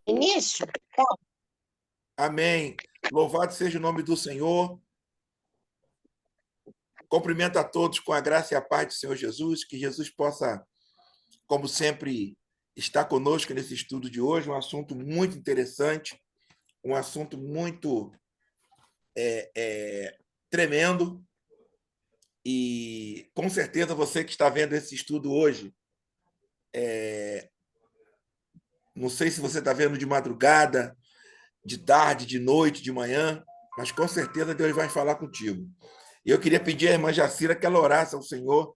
Início? Amém. Louvado seja o nome do Senhor. Cumprimento a todos com a graça e a paz do Senhor Jesus, que Jesus possa, como sempre, estar conosco nesse estudo de hoje, um assunto muito interessante, um assunto muito tremendo, e com certeza você que está vendo esse estudo hoje, não sei se você está vendo de madrugada, de tarde, de noite, de manhã, mas com certeza Deus vai falar contigo. E eu queria pedir à irmã Jacira que ela orasse ao Senhor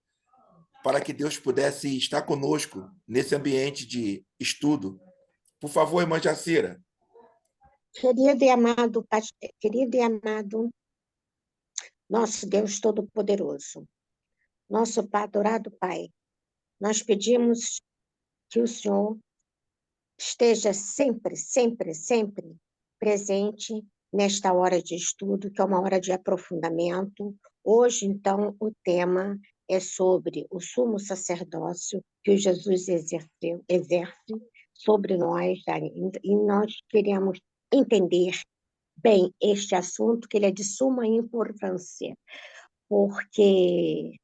para que Deus pudesse estar conosco nesse ambiente de estudo. Por favor, irmã Jacira. Querido e amado, querido e amado, nosso Deus Todo-Poderoso, nosso adorado Pai, nós pedimos que o Senhor esteja sempre, sempre, sempre presente nesta hora de estudo, que é uma hora de aprofundamento. Hoje, então, o tema é sobre o sumo sacerdócio que o Jesus exerce sobre nós, e nós queremos entender bem este assunto, que ele é de suma importância, porque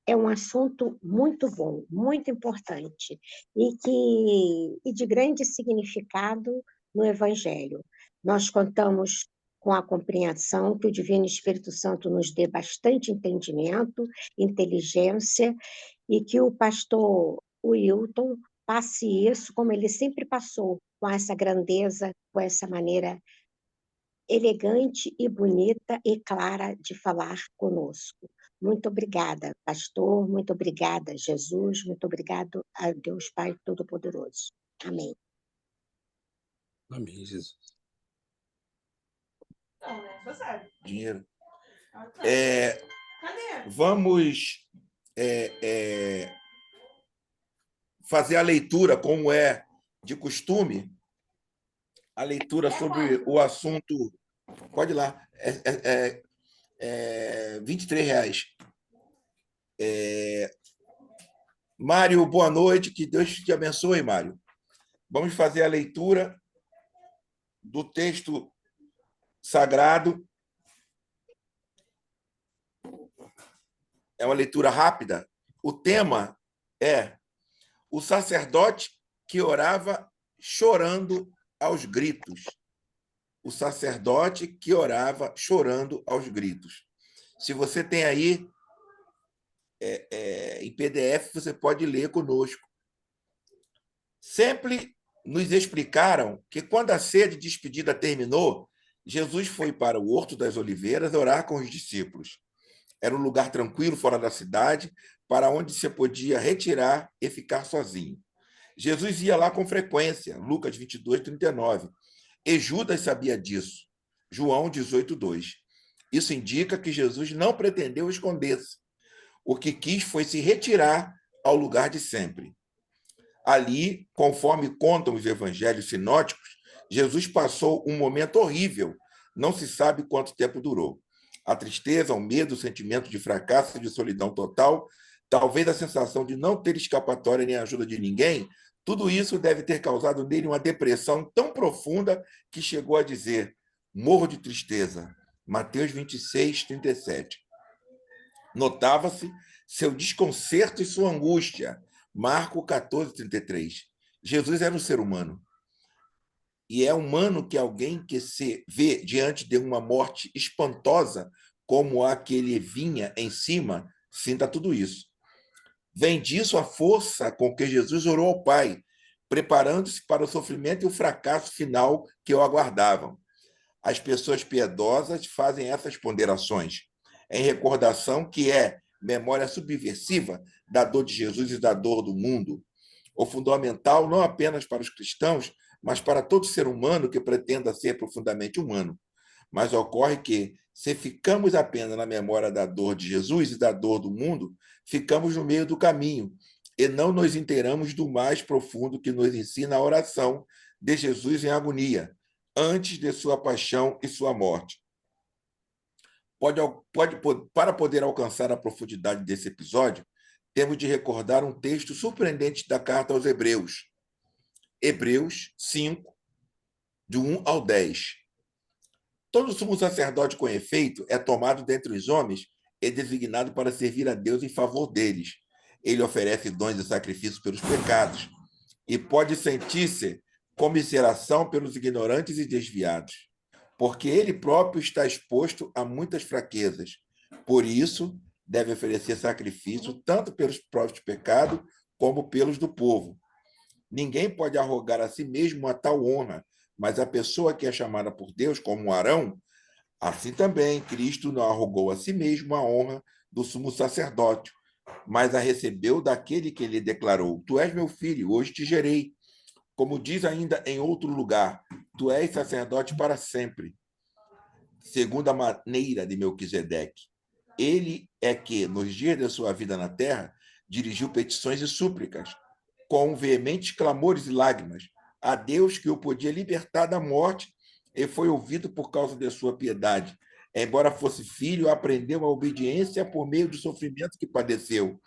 é um assunto muito bom, muito importante, e de grande significado no Evangelho. Nós contamos com a compreensão que o Divino Espírito Santo nos dê bastante entendimento, inteligência, e que o pastor Wilton passe isso como ele sempre passou, com essa grandeza, com essa maneira elegante e bonita e clara de falar conosco. Muito obrigada, pastor, muito obrigada, Jesus, muito obrigado a Deus Pai Todo-Poderoso. Amém. Amém, Jesus. Dinheiro. Vamos fazer a leitura, como é de costume, a leitura sobre o assunto. Pode ir lá. R$23. Mário, boa noite. Que Deus te abençoe, Mário. Vamos fazer a leitura do texto sagrado. É uma leitura rápida. O tema é o sacerdote que orava chorando aos gritos. O sacerdote que orava chorando aos gritos. Se você tem aí em PDF, você pode ler conosco. Sempre nos explicaram que, quando a ceia de despedida terminou, Jesus foi para o Horto das Oliveiras orar com os discípulos. Era um lugar tranquilo, fora da cidade, para onde se podia retirar e ficar sozinho. Jesus ia lá com frequência, Lucas 22, 39. E Judas sabia disso, João 18, 2. Isso indica que Jesus não pretendeu esconder-se. O que quis foi se retirar ao lugar de sempre. Ali, conforme contam os evangelhos sinóticos, Jesus passou um momento horrível. Não se sabe quanto tempo durou. A tristeza, o medo, o sentimento de fracasso e de solidão total, talvez a sensação de não ter escapatória nem ajuda de ninguém, tudo isso deve ter causado nele uma depressão tão profunda que chegou a dizer: morro de tristeza. Mateus 26, 37. Notava-se seu desconcerto e sua angústia. Marcos 14, 33. Jesus era um ser humano. E é humano que alguém que se vê diante de uma morte espantosa, como a que ele vinha em cima, sinta tudo isso. Vem disso a força com que Jesus orou ao Pai, preparando-se para o sofrimento e o fracasso final que o aguardavam. As pessoas piedosas fazem essas ponderações, em recordação que é memória subversiva da dor de Jesus e da dor do mundo. O fundamental não apenas para os cristãos, mas para todo ser humano que pretenda ser profundamente humano. Mas ocorre que, se ficamos apenas na memória da dor de Jesus e da dor do mundo, ficamos no meio do caminho e não nos inteiramos do mais profundo que nos ensina a oração de Jesus em agonia, antes de sua paixão e sua morte. Para poder alcançar a profundidade desse episódio, temos de recordar um texto surpreendente da carta aos Hebreus. Hebreus 5, de 1 ao 10. Todo sumo sacerdote com efeito é tomado dentre os homens e designado para servir a Deus em favor deles. Ele oferece dons e sacrifícios pelos pecados e pode sentir-se comiseração pelos ignorantes e desviados, porque ele próprio está exposto a muitas fraquezas. Por isso, deve oferecer sacrifício tanto pelos próprios pecados como pelos do povo. Ninguém pode arrogar a si mesmo a tal honra, mas a pessoa que é chamada por Deus, como Arão, assim também Cristo não arrogou a si mesmo a honra do sumo sacerdócio, mas a recebeu daquele que lhe declarou: Tu és meu filho, hoje te gerei. Como diz ainda em outro lugar: Tu és sacerdote para sempre, segundo a maneira de Melquisedeque. Ele é que, nos dias da sua vida na terra, dirigiu petições e súplicas, com veementes clamores e lágrimas, a Deus que o podia libertar da morte, e foi ouvido por causa de sua piedade. Embora fosse filho, aprendeu a obediência por meio do sofrimento que padeceu,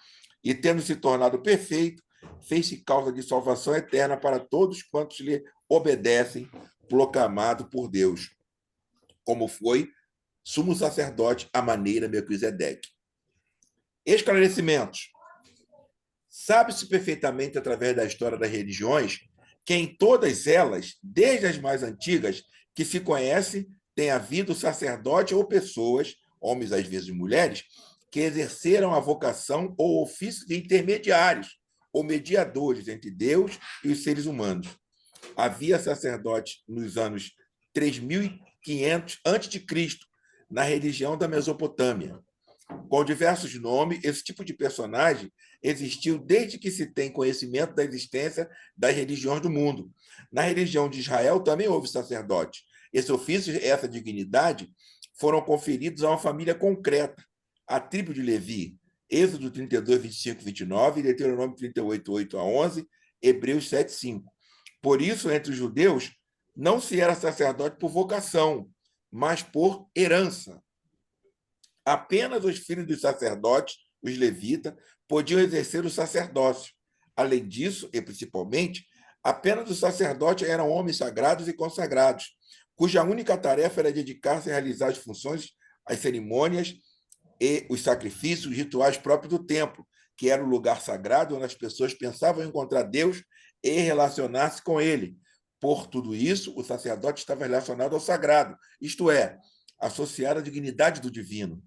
e, tendo se tornado perfeito, fez-se causa de salvação eterna para todos quantos lhe obedecem, proclamado por Deus, como foi sumo sacerdote à maneira Melquisedeque. Esclarecimentos. Sabe-se perfeitamente, através da história das religiões, que em todas elas, desde as mais antigas, que se conhece, tem havido sacerdote ou pessoas, homens às vezes mulheres, que exerceram a vocação ou ofício de intermediários ou mediadores entre Deus e os seres humanos. Havia sacerdotes nos anos 3.500 a.C., na religião da Mesopotâmia. Com diversos nomes, esse tipo de personagem existiu desde que se tem conhecimento da existência das religiões do mundo. Na religião de Israel também houve sacerdote. Esse ofício e essa dignidade foram conferidos a uma família concreta, a tribo de Levi, Êxodo 32, 25, 29, Deuteronômio 38, 8 a 11, Hebreus 7, 5. Por isso, entre os judeus, não se era sacerdote por vocação, mas por herança. Apenas os filhos dos sacerdotes, os levitas, podiam exercer o sacerdócio. Além disso, e principalmente, apenas os sacerdotes eram homens sagrados e consagrados, cuja única tarefa era dedicar-se a realizar as funções, as cerimônias e os sacrifícios, os rituais próprios do templo, que era o lugar sagrado onde as pessoas pensavam encontrar Deus e relacionar-se com ele. Por tudo isso, o sacerdote estava relacionado ao sagrado, isto é, associado à dignidade do divino,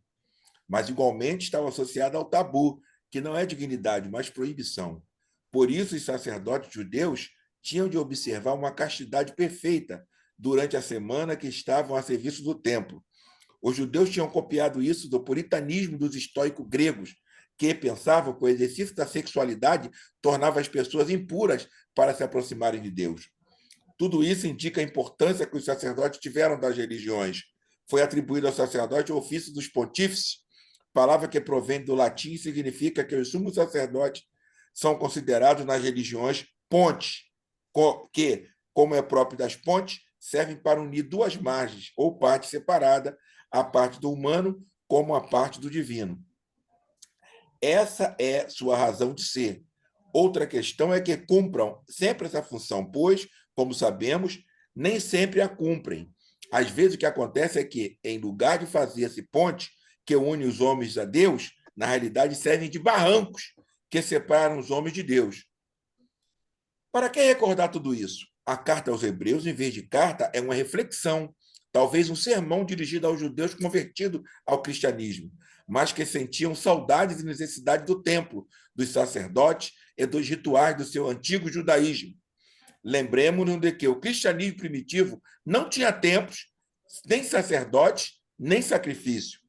mas igualmente estava associado ao tabu, que não é dignidade, mas proibição. Por isso, os sacerdotes judeus tinham de observar uma castidade perfeita durante a semana que estavam a serviço do templo. Os judeus tinham copiado isso do puritanismo dos estoicos gregos, que pensavam que o exercício da sexualidade tornava as pessoas impuras para se aproximarem de Deus. Tudo isso indica a importância que os sacerdotes tiveram das religiões. Foi atribuído ao sacerdote o ofício dos pontífices, palavra que provém do latim e significa que os sumos sacerdotes são considerados nas religiões pontes, que, como é próprio das pontes, servem para unir duas margens ou parte separada, a parte do humano como a parte do divino. Essa é sua razão de ser. Outra questão é que cumpram sempre essa função, pois, como sabemos, nem sempre a cumprem. Às vezes o que acontece é que, em lugar de fazer-se ponte que une os homens a Deus, na realidade servem de barrancos que separam os homens de Deus. Para que recordar tudo isso? A carta aos Hebreus, em vez de carta, é uma reflexão, talvez um sermão dirigido aos judeus convertidos ao cristianismo, mas que sentiam saudades e necessidade do templo, dos sacerdotes e dos rituais do seu antigo judaísmo. Lembremos-nos de que o cristianismo primitivo não tinha templos, nem sacerdotes, nem sacrifício.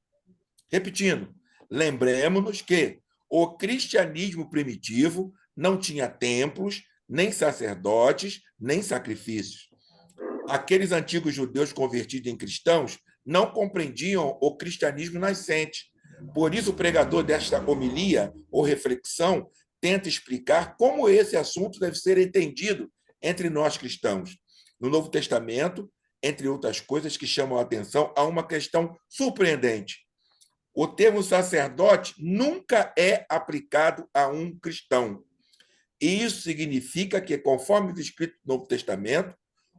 Repetindo, lembremos-nos que o cristianismo primitivo não tinha templos, nem sacerdotes, nem sacrifícios. Aqueles antigos judeus convertidos em cristãos não compreendiam o cristianismo nascente. Por isso, o pregador desta homilia ou reflexão tenta explicar como esse assunto deve ser entendido entre nós cristãos. No Novo Testamento, entre outras coisas que chamam a atenção, há uma questão surpreendente. O termo sacerdote nunca é aplicado a um cristão. Isso significa que, conforme escrito no Novo Testamento,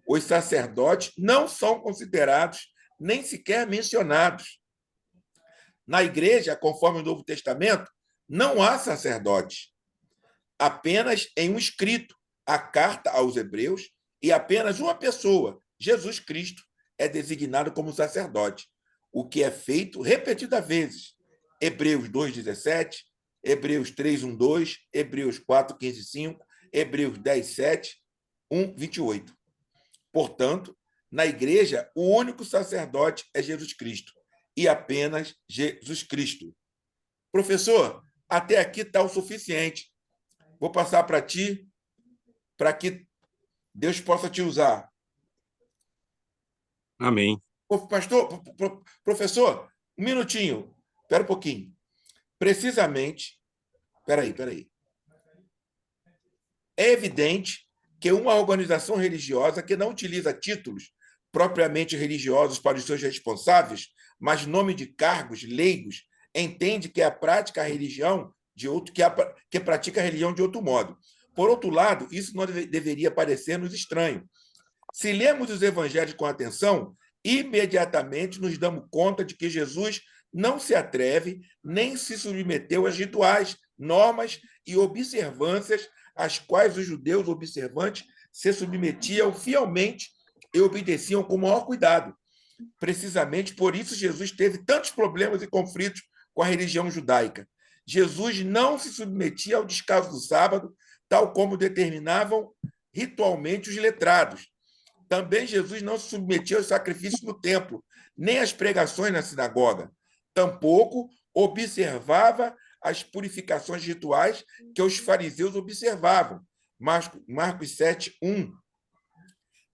os sacerdotes não são considerados nem sequer mencionados. Na igreja, conforme o Novo Testamento, não há sacerdotes. Apenas em um escrito, a carta aos Hebreus, e apenas uma pessoa, Jesus Cristo, é designado como sacerdote, o que é feito repetidas vezes. Hebreus 2:17, Hebreus 3:1-2, Hebreus 4:15-5, Hebreus 10:7, 1:28. Portanto, na igreja, o único sacerdote é Jesus Cristo, e apenas Jesus Cristo. Professor, até aqui está o suficiente. Vou passar para ti, para que Deus possa te usar. Amém. Pastor, professor, um minutinho. Espera um pouquinho. Precisamente, espera aí. É evidente que uma organização religiosa que não utiliza títulos propriamente religiosos para os seus responsáveis, mas nome de cargos leigos, entende que a prática a religião de outro que pratica a religião de outro modo. Por outro lado, isso não deveria parecer-nos estranho. Se lemos os evangelhos com atenção, imediatamente nos damos conta de que Jesus não se atreve nem se submeteu às rituais, normas e observâncias às quais os judeus observantes se submetiam fielmente e obedeciam com o maior cuidado. Precisamente por isso Jesus teve tantos problemas e conflitos com a religião judaica. Jesus não se submetia ao descanso do sábado, tal como determinavam ritualmente os letrados. Também Jesus não se submetia aos sacrifícios no templo, nem às pregações na sinagoga. Tampouco observava as purificações rituais que os fariseus observavam. Marcos 7:1.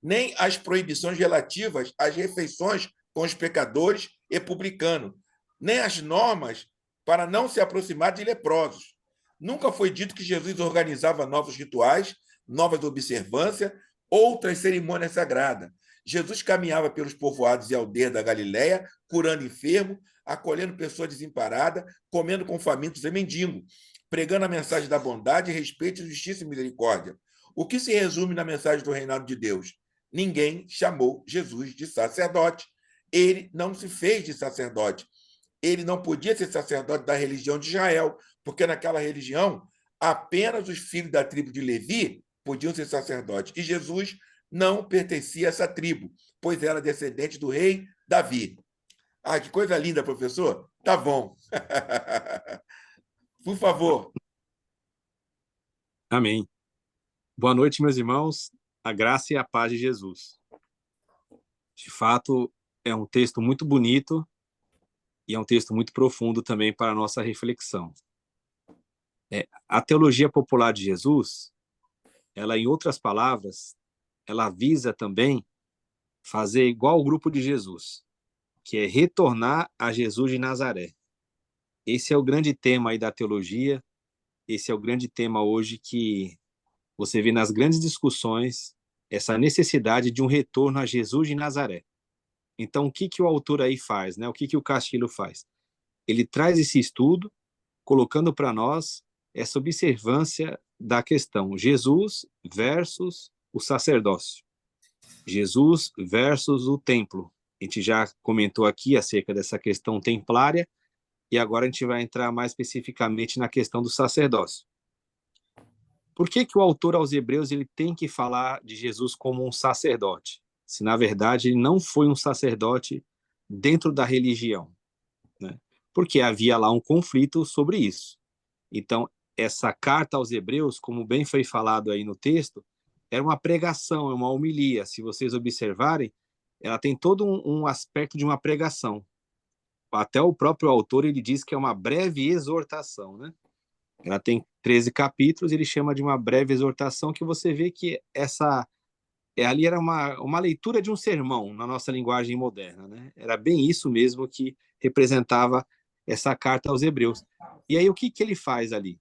Nem as proibições relativas às refeições com os pecadores e publicanos, nem as normas para não se aproximar de leprosos. Nunca foi dito que Jesus organizava novos rituais, novas observâncias, outras cerimônias sagradas. Jesus caminhava pelos povoados e aldeias da Galiléia, curando enfermos, acolhendo pessoas desamparadas, comendo com famintos e mendigos, pregando a mensagem da bondade, respeito, justiça e misericórdia. O que se resume na mensagem do reinado de Deus? Ninguém chamou Jesus de sacerdote. Ele não se fez de sacerdote. Ele não podia ser sacerdote da religião de Israel, porque naquela religião apenas os filhos da tribo de Levi podiam ser sacerdotes. E Jesus não pertencia a essa tribo, pois era descendente do rei Davi. Ah, que coisa linda, professor. Tá bom. Por favor. Amém. Boa noite, meus irmãos. A graça e a paz de Jesus. De fato, é um texto muito bonito e é um texto muito profundo também para a nossa reflexão. A teologia popular de Jesus, ela, em outras palavras, ela visa também fazer igual ao grupo de Jesus, que é retornar a Jesus de Nazaré. Esse é o grande tema aí da teologia, esse é o grande tema hoje que você vê nas grandes discussões, essa necessidade de um retorno a Jesus de Nazaré. Então, o que o autor aí faz, né? O que o Castilho faz? Ele traz esse estudo, colocando para nós essa observância da questão Jesus versus o sacerdócio. Jesus versus o templo. A gente já comentou aqui acerca dessa questão templária, e agora a gente vai entrar mais especificamente na questão do sacerdócio. Por que o autor aos Hebreus ele tem que falar de Jesus como um sacerdote, se na verdade ele não foi um sacerdote dentro da religião, né? Porque havia lá um conflito sobre isso. Então, essa carta aos Hebreus, como bem foi falado aí no texto, era uma pregação, é uma homilia. Se vocês observarem, ela tem todo um aspecto de uma pregação. Até o próprio autor ele diz que é uma breve exortação, né? Ela tem 13 capítulos, ele chama de uma breve exortação, que você vê que ali era uma leitura de um sermão na nossa linguagem moderna, né? Era bem isso mesmo que representava essa carta aos Hebreus. E aí o que ele faz ali?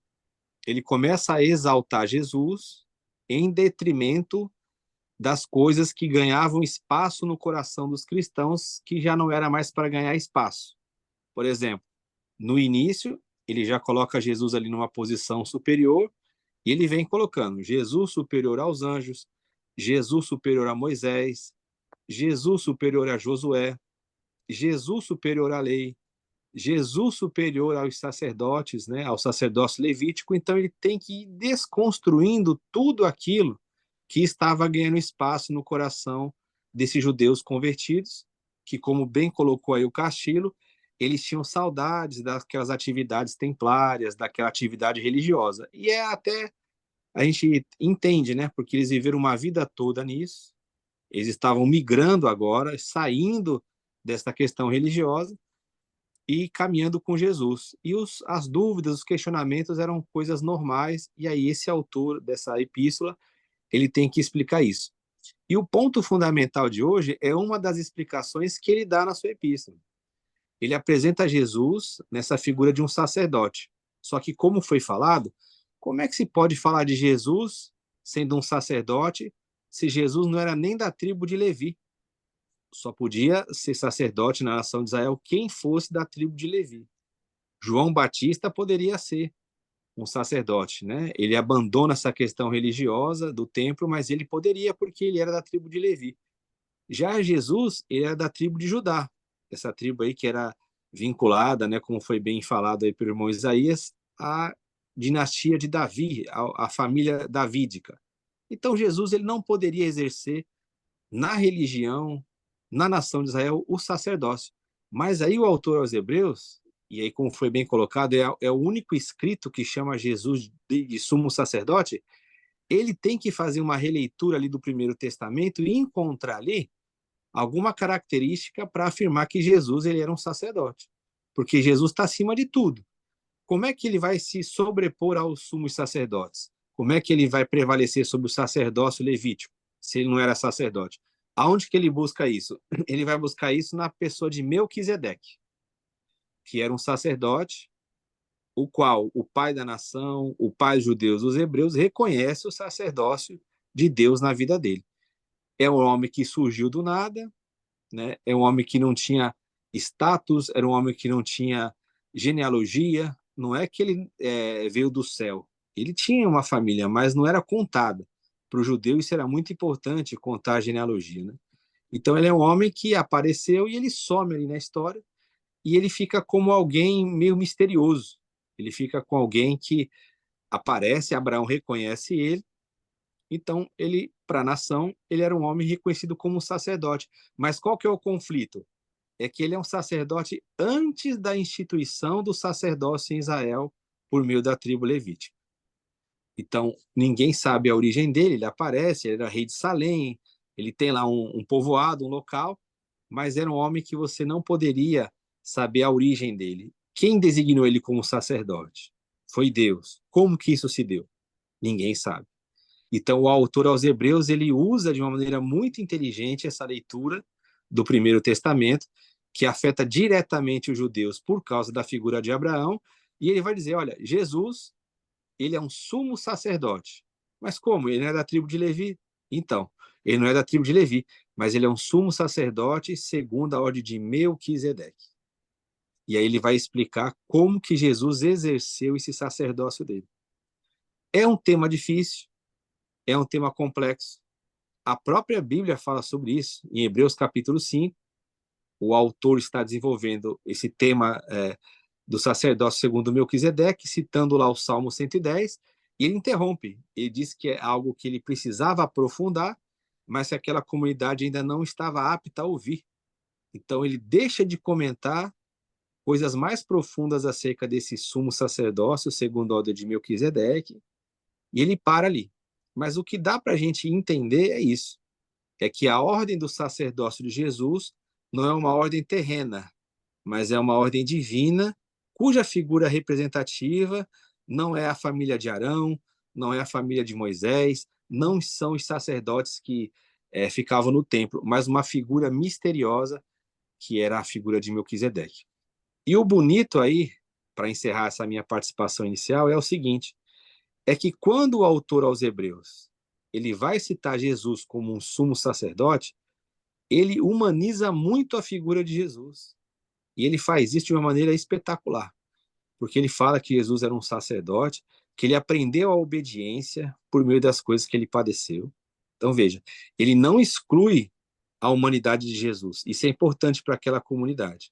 Ele começa a exaltar Jesus em detrimento das coisas que ganhavam espaço no coração dos cristãos, que já não era mais para ganhar espaço. Por exemplo, no início, ele já coloca Jesus ali numa posição superior, e ele vem colocando Jesus superior aos anjos, Jesus superior a Moisés, Jesus superior a Josué, Jesus superior à lei, Jesus superior aos sacerdotes, né, ao sacerdócio levítico. Então ele tem que ir desconstruindo tudo aquilo que estava ganhando espaço no coração desses judeus convertidos, que, como bem colocou aí o Castilho, eles tinham saudades daquelas atividades templárias, daquela atividade religiosa. E é até, a gente entende, né, porque eles viveram uma vida toda nisso, eles estavam migrando agora, saindo dessa questão religiosa e caminhando com Jesus. E as dúvidas, os questionamentos eram coisas normais, e aí esse autor dessa epístola, ele tem que explicar isso. E o ponto fundamental de hoje é uma das explicações que ele dá na sua epístola. Ele apresenta Jesus nessa figura de um sacerdote. Só que, como foi falado, como é que se pode falar de Jesus sendo um sacerdote se Jesus não era nem da tribo de Levi? Só podia ser sacerdote na nação de Israel quem fosse da tribo de Levi. João Batista poderia ser um sacerdote, né? Ele abandona essa questão religiosa do templo, mas ele poderia porque ele era da tribo de Levi. Já Jesus, ele era da tribo de Judá, essa tribo aí que era vinculada, né, como foi bem falado aí pelo irmão Isaías, à dinastia de Davi, à família davídica. Então Jesus ele não poderia exercer na religião, na nação de Israel, o sacerdócio. Mas aí o autor aos Hebreus, e aí como foi bem colocado, é o único escrito que chama Jesus de sumo sacerdote, ele tem que fazer uma releitura ali do Primeiro Testamento e encontrar ali alguma característica para afirmar que Jesus ele era um sacerdote. Porque Jesus está acima de tudo. Como é que ele vai se sobrepor aos sumos sacerdotes? Como é que ele vai prevalecer sobre o sacerdócio levítico, se ele não era sacerdote? Aonde que ele busca isso? Ele vai buscar isso na pessoa de Melquisedeque, que era um sacerdote, o qual o pai da nação, o pai dos judeus, os hebreus, reconhece o sacerdócio de Deus na vida dele. É um homem que surgiu do nada, né? É um homem que não tinha status, era um homem que não tinha genealogia, não é que ele veio do céu. Ele tinha uma família, mas não era contada. Para o judeu isso era muito importante, contar a genealogia, né? Então ele é um homem que apareceu e ele some ali na história e ele fica como alguém meio misterioso. Ele fica com alguém que aparece, Abraão reconhece ele. Então, ele, para a nação, ele era um homem reconhecido como um sacerdote. Mas qual que é o conflito? É que ele é um sacerdote antes da instituição do sacerdócio em Israel por meio da tribo levítica. Então, ninguém sabe a origem dele, ele aparece, ele era rei de Salém, ele tem lá um povoado, um local, mas era um homem que você não poderia saber a origem dele. Quem designou ele como sacerdote? Foi Deus. Como que isso se deu? Ninguém sabe. Então, o autor aos Hebreus, ele usa de uma maneira muito inteligente essa leitura do Primeiro Testamento, que afeta diretamente os judeus por causa da figura de Abraão, e ele vai dizer, olha, Jesus, ele é um sumo sacerdote. Mas como? Ele não é da tribo de Levi? Então, ele não é da tribo de Levi, mas ele é um sumo sacerdote segundo a ordem de Melquisedeque. E aí ele vai explicar como que Jesus exerceu esse sacerdócio dele. É um tema difícil, é um tema complexo. A própria Bíblia fala sobre isso. Em Hebreus capítulo 5, o autor está desenvolvendo esse tema do sacerdócio segundo Melquisedeque, citando lá o Salmo 110, e ele interrompe. Ele diz que é algo que ele precisava aprofundar, mas que aquela comunidade ainda não estava apta a ouvir. Então ele deixa de comentar coisas mais profundas acerca desse sumo sacerdócio segundo a ordem de Melquisedeque, e ele para ali. Mas o que dá para a gente entender é isso, é que a ordem do sacerdócio de Jesus não é uma ordem terrena, mas é uma ordem divina, cuja figura representativa não é a família de Arão, não é a família de Moisés, não são os sacerdotes que ficavam no templo, mas uma figura misteriosa que era a figura de Melquisedeque. E o bonito aí, para encerrar essa minha participação inicial, é o seguinte, é que quando o autor aos Hebreus ele vai citar Jesus como um sumo sacerdote, ele humaniza muito a figura de Jesus. E ele faz isso de uma maneira espetacular, porque ele fala que Jesus era um sacerdote, que ele aprendeu a obediência por meio das coisas que ele padeceu. Então, veja, ele não exclui a humanidade de Jesus. Isso é importante para aquela comunidade,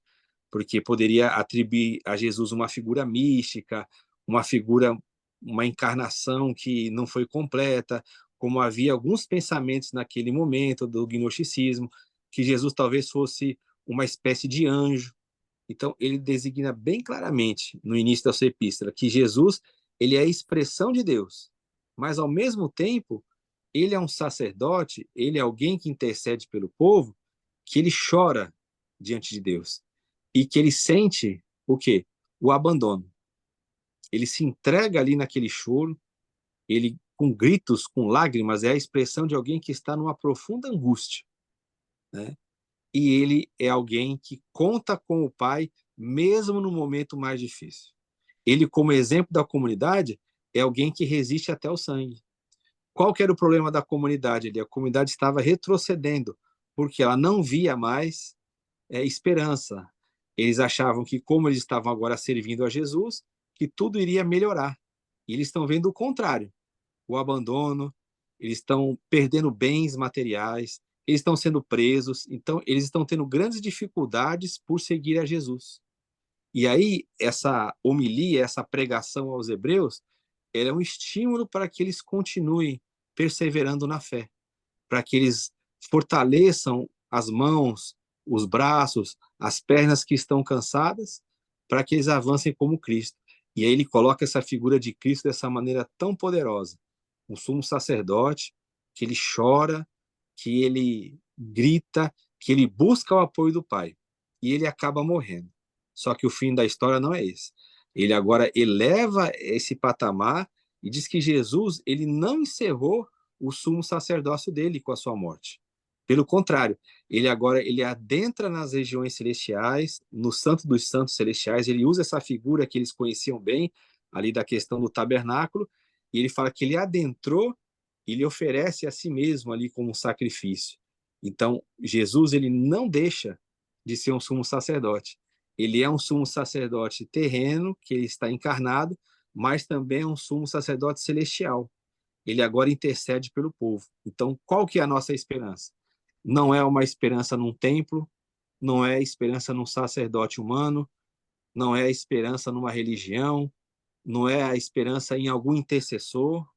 porque poderia atribuir a Jesus uma figura mística, uma figura, uma encarnação que não foi completa, como havia alguns pensamentos naquele momento do gnosticismo, que Jesus talvez fosse uma espécie de anjo. Então, ele designa bem claramente, no início da sua epístola, que Jesus ele é a expressão de Deus, mas, ao mesmo tempo, ele é um sacerdote, ele é alguém que intercede pelo povo, que ele chora diante de Deus e que ele sente o quê? O abandono. Ele se entrega ali naquele choro, ele com gritos, com lágrimas, é a expressão de alguém que está numa profunda angústia, né? E ele é alguém que conta com o Pai mesmo no momento mais difícil. Ele, como exemplo da comunidade, é alguém que resiste até o sangue. Qual que era o problema da comunidade ali? A comunidade estava retrocedendo, porque ela não via mais esperança. Eles achavam que, como eles estavam agora servindo a Jesus, que tudo iria melhorar. E eles estão vendo o contrário, o abandono, eles estão perdendo bens materiais, eles estão sendo presos, então eles estão tendo grandes dificuldades por seguir a Jesus. E aí, essa homilia, essa pregação aos hebreus, ela é um estímulo para que eles continuem perseverando na fé, para que eles fortaleçam as mãos, os braços, as pernas que estão cansadas, para que eles avancem como Cristo. E aí ele coloca essa figura de Cristo dessa maneira tão poderosa. Um sumo sacerdote, que ele chora, que ele grita, que ele busca o apoio do Pai. E ele acaba morrendo. Só que o fim da história não é esse. Ele agora eleva esse patamar e diz que Jesus ele não encerrou o sumo sacerdócio dele com a sua morte. Pelo contrário, ele agora ele adentra nas regiões celestiais, no Santo dos Santos Celestiais, ele usa essa figura que eles conheciam bem, ali da questão do tabernáculo, e ele fala que ele adentrou e ele oferece a si mesmo ali como um sacrifício. Então, Jesus ele não deixa de ser um sumo sacerdote. Ele é um sumo sacerdote terreno, que ele está encarnado, mas também é um sumo sacerdote celestial. Ele agora intercede pelo povo. Então, qual que é a nossa esperança? Não é uma esperança num templo, não é esperança num sacerdote humano, não é a esperança numa religião, não é a esperança em algum intercessor.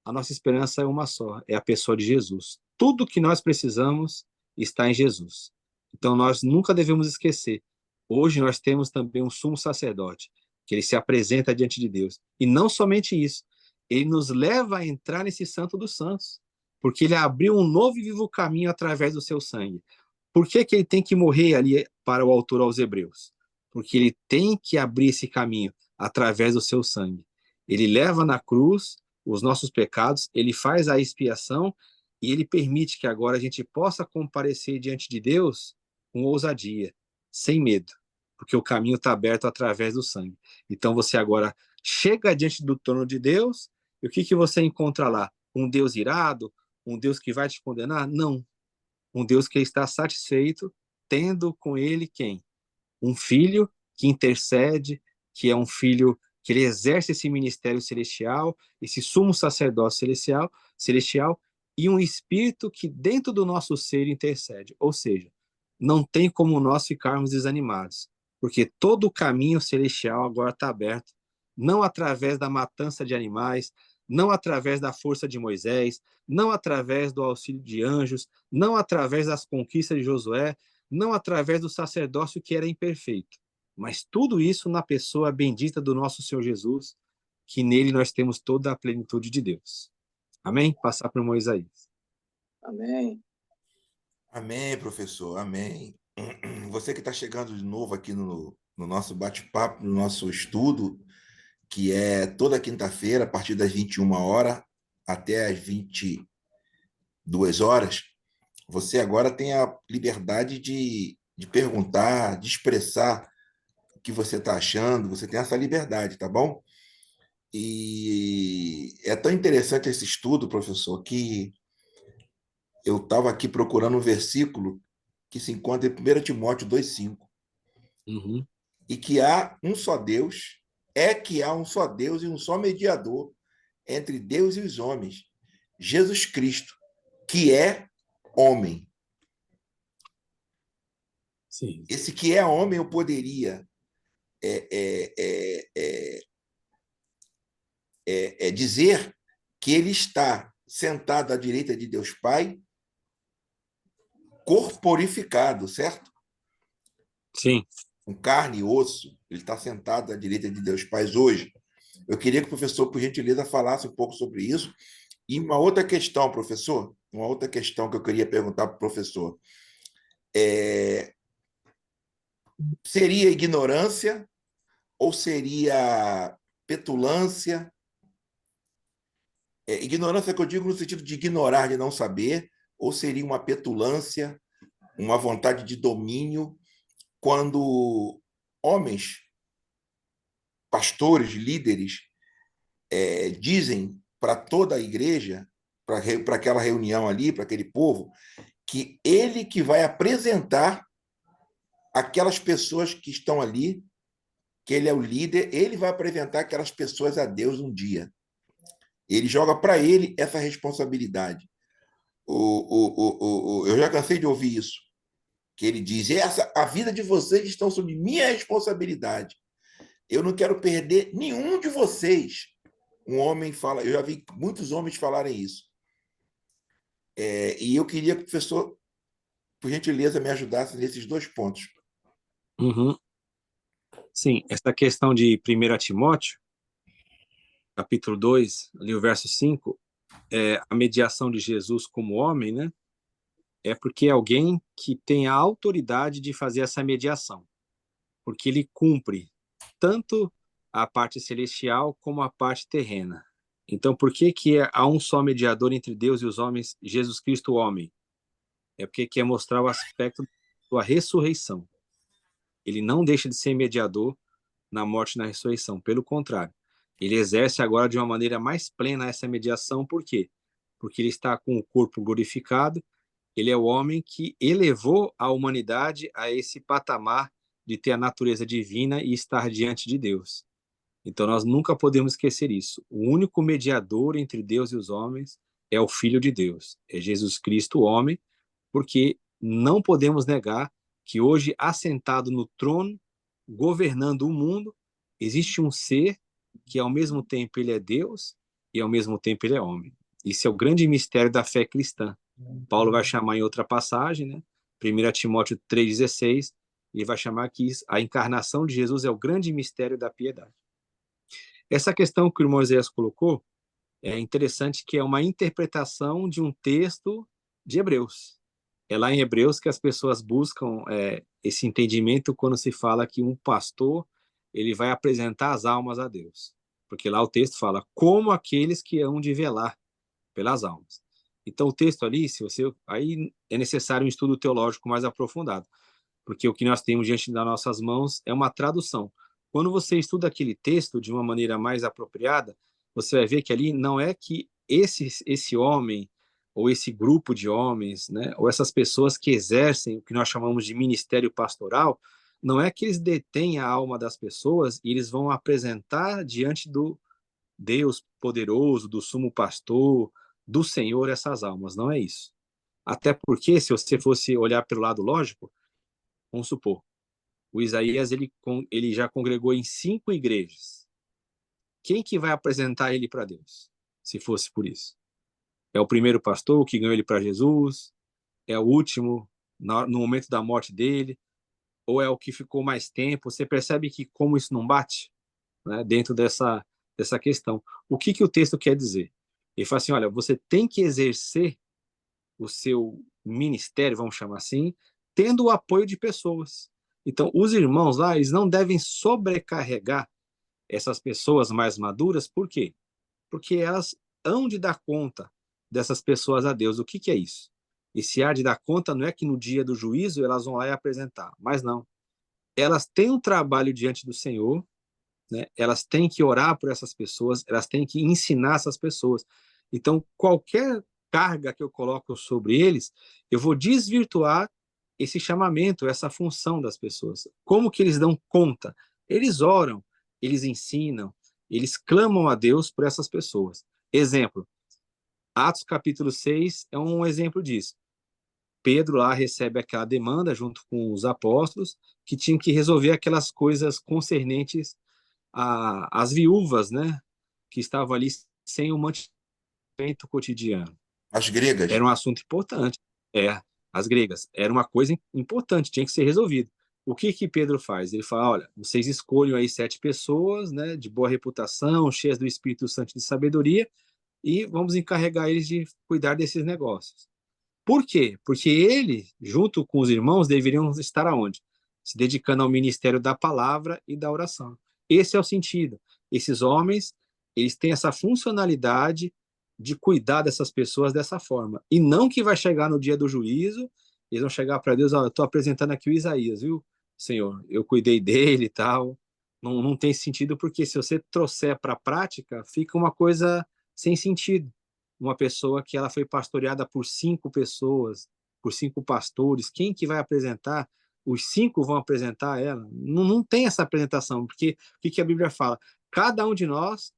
A nossa esperança é uma só, é a pessoa de Jesus. Tudo que nós precisamos está em Jesus. Então nós nunca devemos esquecer. Hoje nós temos também um sumo sacerdote, que ele se apresenta diante de Deus. E não somente isso, ele nos leva a entrar nesse Santo dos Santos, porque ele abriu um novo e vivo caminho através do seu sangue. Por que que ele tem que morrer ali para o autor aos Hebreus? Porque ele tem que abrir esse caminho através do seu sangue. Ele leva na cruz os nossos pecados, ele faz a expiação e ele permite que agora a gente possa comparecer diante de Deus com ousadia, sem medo, porque o caminho está aberto através do sangue. Então você agora chega diante do trono de Deus e o que que você encontra lá? Um Deus irado? Um Deus que vai te condenar? Não. Um Deus que está satisfeito, tendo com ele quem? Um filho que intercede, que é um filho que ele exerce esse ministério celestial, esse sumo sacerdócio celestial e um espírito que dentro do nosso ser intercede. Ou seja, não tem como nós ficarmos desanimados, porque todo o caminho celestial agora está aberto, não através da matança de animais, não através da força de Moisés, não através do auxílio de anjos, não através das conquistas de Josué, não através do sacerdócio que era imperfeito, mas tudo isso na pessoa bendita do nosso Senhor Jesus, que nele nós temos toda a plenitude de Deus. Amém? Passar para o Moisés. Amém. Amém, professor, amém. Você que está chegando de novo aqui no nosso bate-papo, no nosso estudo, que é toda quinta-feira, a partir das 21 horas até as 22 horas, você agora tem a liberdade de perguntar, de expressar o que você está achando, você tem essa liberdade, tá bom? E é tão interessante esse estudo, professor, que eu estava aqui procurando um versículo que se encontra em 1 Timóteo 2,5, Uhum. e que há um só Deus, é que há um só Deus e um só mediador entre Deus e os homens, Jesus Cristo, que é homem. Sim. Esse que é homem eu poderia dizer que ele está sentado à direita de Deus Pai, corporificado, certo? Sim. Com carne e osso, ele está sentado à direita de Deus Pai hoje. Eu queria que o professor, por gentileza, falasse um pouco sobre isso. E uma outra questão, professor, uma outra questão que eu queria perguntar para o professor. Seria ignorância ou seria petulância? Ignorância que eu digo no sentido de ignorar, de não saber, ou seria uma petulância, uma vontade de domínio, quando homens, pastores, líderes, dizem para toda a igreja, para aquela reunião ali, para aquele povo, que ele que vai apresentar aquelas pessoas que estão ali, que ele é o líder, ele vai apresentar aquelas pessoas a Deus um dia. Ele joga para ele essa responsabilidade. Eu já cansei de ouvir isso, que ele diz: a vida de vocês está sob minha responsabilidade. Eu não quero perder nenhum de vocês. Um homem fala, eu já vi muitos homens falarem isso. E eu queria que o professor, por gentileza, me ajudasse nesses dois pontos. Uhum. Sim, essa questão de 1 Timóteo, capítulo 2, ali o verso 5, a mediação de Jesus como homem, né? É porque é alguém que tem a autoridade de fazer essa mediação, porque ele cumpre tanto a parte celestial como a parte terrena. Então, por que há um só mediador entre Deus e os homens, Jesus Cristo, o homem? É porque quer mostrar o aspecto da sua ressurreição. Ele não deixa de ser mediador na morte e na ressurreição, pelo contrário. Ele exerce agora de uma maneira mais plena essa mediação, por quê? Porque ele está com o corpo glorificado, ele é o homem que elevou a humanidade a esse patamar de ter a natureza divina e estar diante de Deus. Então nós nunca podemos esquecer isso. O único mediador entre Deus e os homens é o Filho de Deus, é Jesus Cristo, o homem, porque não podemos negar que hoje, assentado no trono, governando o mundo, existe um ser que ao mesmo tempo ele é Deus e ao mesmo tempo ele é homem. Isso é o grande mistério da fé cristã. Paulo vai chamar em outra passagem, né? 1 Timóteo 3,16, ele vai chamar que a encarnação de Jesus é o grande mistério da piedade. Essa questão que o irmão Moisés colocou é interessante, que é uma interpretação de um texto de Hebreus. É lá em Hebreus que as pessoas buscam esse entendimento quando se fala que um pastor ele vai apresentar as almas a Deus. Porque lá o texto fala como aqueles que hão de velar pelas almas. Então o texto ali, aí é necessário um estudo teológico mais aprofundado, porque o que nós temos diante das nossas mãos é uma tradução. Quando você estuda aquele texto de uma maneira mais apropriada, você vai ver que ali não é que esse homem ou esse grupo de homens, né, ou essas pessoas que exercem o que nós chamamos de ministério pastoral, não é que eles detêm a alma das pessoas e eles vão apresentar diante do Deus poderoso, do sumo pastor, do Senhor essas almas. Não é isso. Até porque, se você fosse olhar pelo lado lógico, vamos supor, o Isaías ele já congregou em 5 igrejas. Quem que vai apresentar ele para Deus, se fosse por isso? É o primeiro pastor que ganhou ele para Jesus? É o último no momento da morte dele? Ou é o que ficou mais tempo? Você percebe que como isso não bate, né, dentro dessa questão. O que o texto quer dizer? Ele fala assim, olha, você tem que exercer o seu ministério, vamos chamar assim, tendo o apoio de pessoas. Então, os irmãos lá, eles não devem sobrecarregar essas pessoas mais maduras, por quê? Porque elas hão de dar conta dessas pessoas a Deus. O que é isso? Esse há de dar conta não é que no dia do juízo elas vão lá e apresentar, mas não. Elas têm um trabalho diante do Senhor, né? Elas têm que orar por essas pessoas, elas têm que ensinar essas pessoas. Então, qualquer carga que eu coloco sobre eles, eu vou desvirtuar esse chamamento, essa função das pessoas. Como que eles dão conta? Eles oram, eles ensinam, eles clamam a Deus por essas pessoas. Exemplo, Atos capítulo 6 é um exemplo disso. Pedro lá recebe aquela demanda junto com os apóstolos, que tinham que resolver aquelas coisas concernentes às viúvas, né? Que estavam ali sem o mantimento cotidiano. As gregas. Era um assunto importante. As gregas. Era uma coisa importante, tinha que ser resolvido. O que Pedro faz? Ele fala, olha, vocês escolham aí 7 pessoas, né, de boa reputação, cheias do Espírito Santo e de sabedoria, e vamos encarregar eles de cuidar desses negócios. Por quê? Porque ele, junto com os irmãos, deveriam estar aonde? Se dedicando ao ministério da palavra e da oração. Esse é o sentido. Esses homens, eles têm essa funcionalidade de cuidar dessas pessoas dessa forma. E não que vai chegar no dia do juízo, eles vão chegar para Deus, eu estou apresentando aqui o Isaías, viu, Senhor? Eu cuidei dele e tal. Não tem sentido, porque se você trouxer para a prática, fica uma coisa sem sentido. Uma pessoa que ela foi pastoreada por 5 pessoas, por 5 pastores, quem que vai apresentar? Os 5 vão apresentar ela? Não tem essa apresentação, porque o que a Bíblia fala? Cada um de nós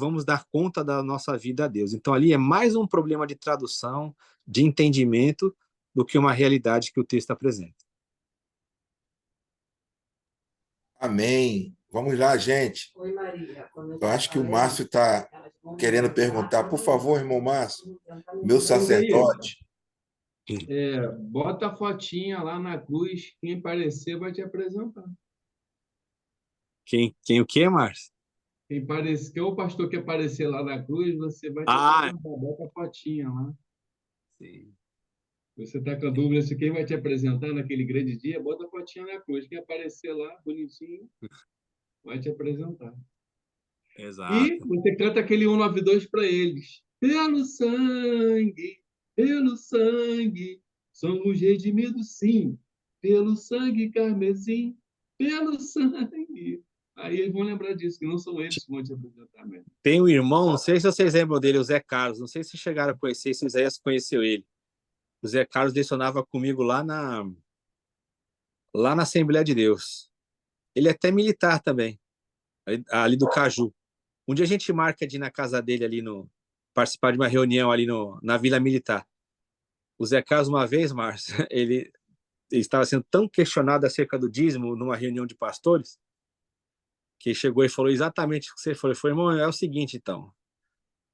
vamos dar conta da nossa vida a Deus. Então, ali é mais um problema de tradução, de entendimento, do que uma realidade que o texto apresenta. Amém. Vamos lá, gente. Oi, Maria. Eu acho que o Márcio está querendo perguntar. Por favor, irmão Márcio, meu sacerdote. Bota a fotinha lá na cruz, quem aparecer vai te apresentar. Quem o quê, Márcio? Quem o pastor que aparecer lá na cruz, você vai te apresentar. Bota a fotinha lá. Sim. Você está com dúvida se quem vai te apresentar naquele grande dia, bota a fotinha na cruz. Quem aparecer lá, bonitinho, vai te apresentar. Exato. E você canta aquele 192 para eles. Pelo sangue, somos redimidos, sim. Pelo sangue carmesim, pelo sangue. Aí eles vão lembrar disso, que não são eles que vão te apresentar mesmo. Tem um irmão, não sei se vocês lembram dele, o Zé Carlos. Não sei se chegaram a conhecer, se o Zé conheceu ele. O Zé Carlos lecionava comigo lá na Assembleia de Deus. Ele é até militar também, ali do Caju. Um dia a gente marca de ir na casa dele ali participar de uma reunião ali na Vila Militar. O Zé Carlos, uma vez, Márcio, ele estava sendo tão questionado acerca do dízimo numa reunião de pastores, que chegou e falou exatamente o que você falou. Ele falou, irmão, é o seguinte, então,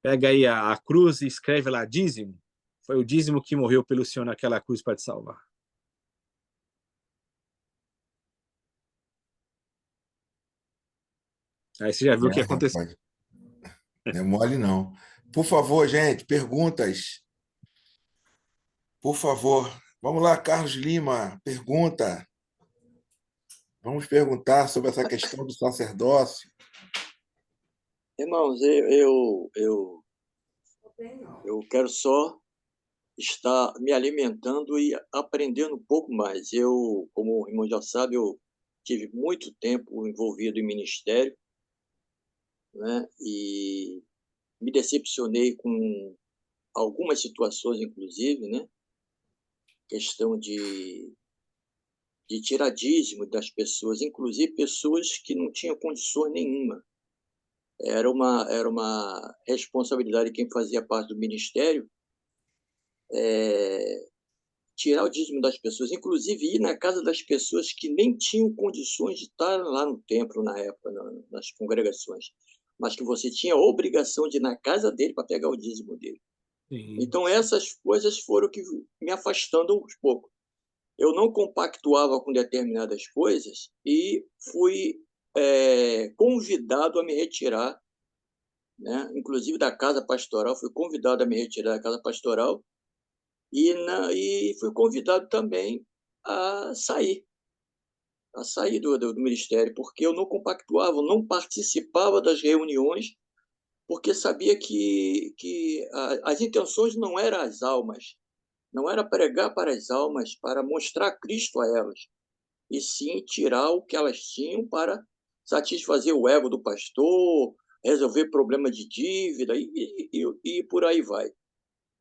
pega aí a cruz e escreve lá dízimo. Foi o dízimo que morreu pelo Senhor naquela cruz para te salvar. Aí você já viu o que aconteceu. Rapaz. Não é mole, não. Por favor, gente, perguntas. Por favor. Vamos lá, Carlos Lima, pergunta. Vamos perguntar sobre essa questão do sacerdócio. Irmãos, eu quero só estar me alimentando e aprendendo um pouco mais. Eu, como o irmão já sabe, eu tive muito tempo envolvido em ministério, né? E me decepcionei com algumas situações, inclusive, né? Questão de tirar dízimo das pessoas, inclusive pessoas que não tinham condições nenhuma. Era uma responsabilidade de quem fazia parte do ministério, tirar o dízimo das pessoas, inclusive ir na casa das pessoas que nem tinham condições de estar lá no templo na época, nas congregações, mas que você tinha a obrigação de ir na casa dele para pegar o dízimo dele. Sim. Então, essas coisas foram que me afastando aos poucos. Eu não compactuava com determinadas coisas e fui convidado a me retirar, né? Inclusive da casa pastoral, fui convidado a me retirar da casa pastoral e fui convidado também a sair do ministério, porque eu não compactuava, não participava das reuniões, porque sabia que as intenções não eram as almas, não era pregar para as almas, para mostrar Cristo a elas, e sim tirar o que elas tinham para satisfazer o ego do pastor, resolver problema de dívida e por aí vai.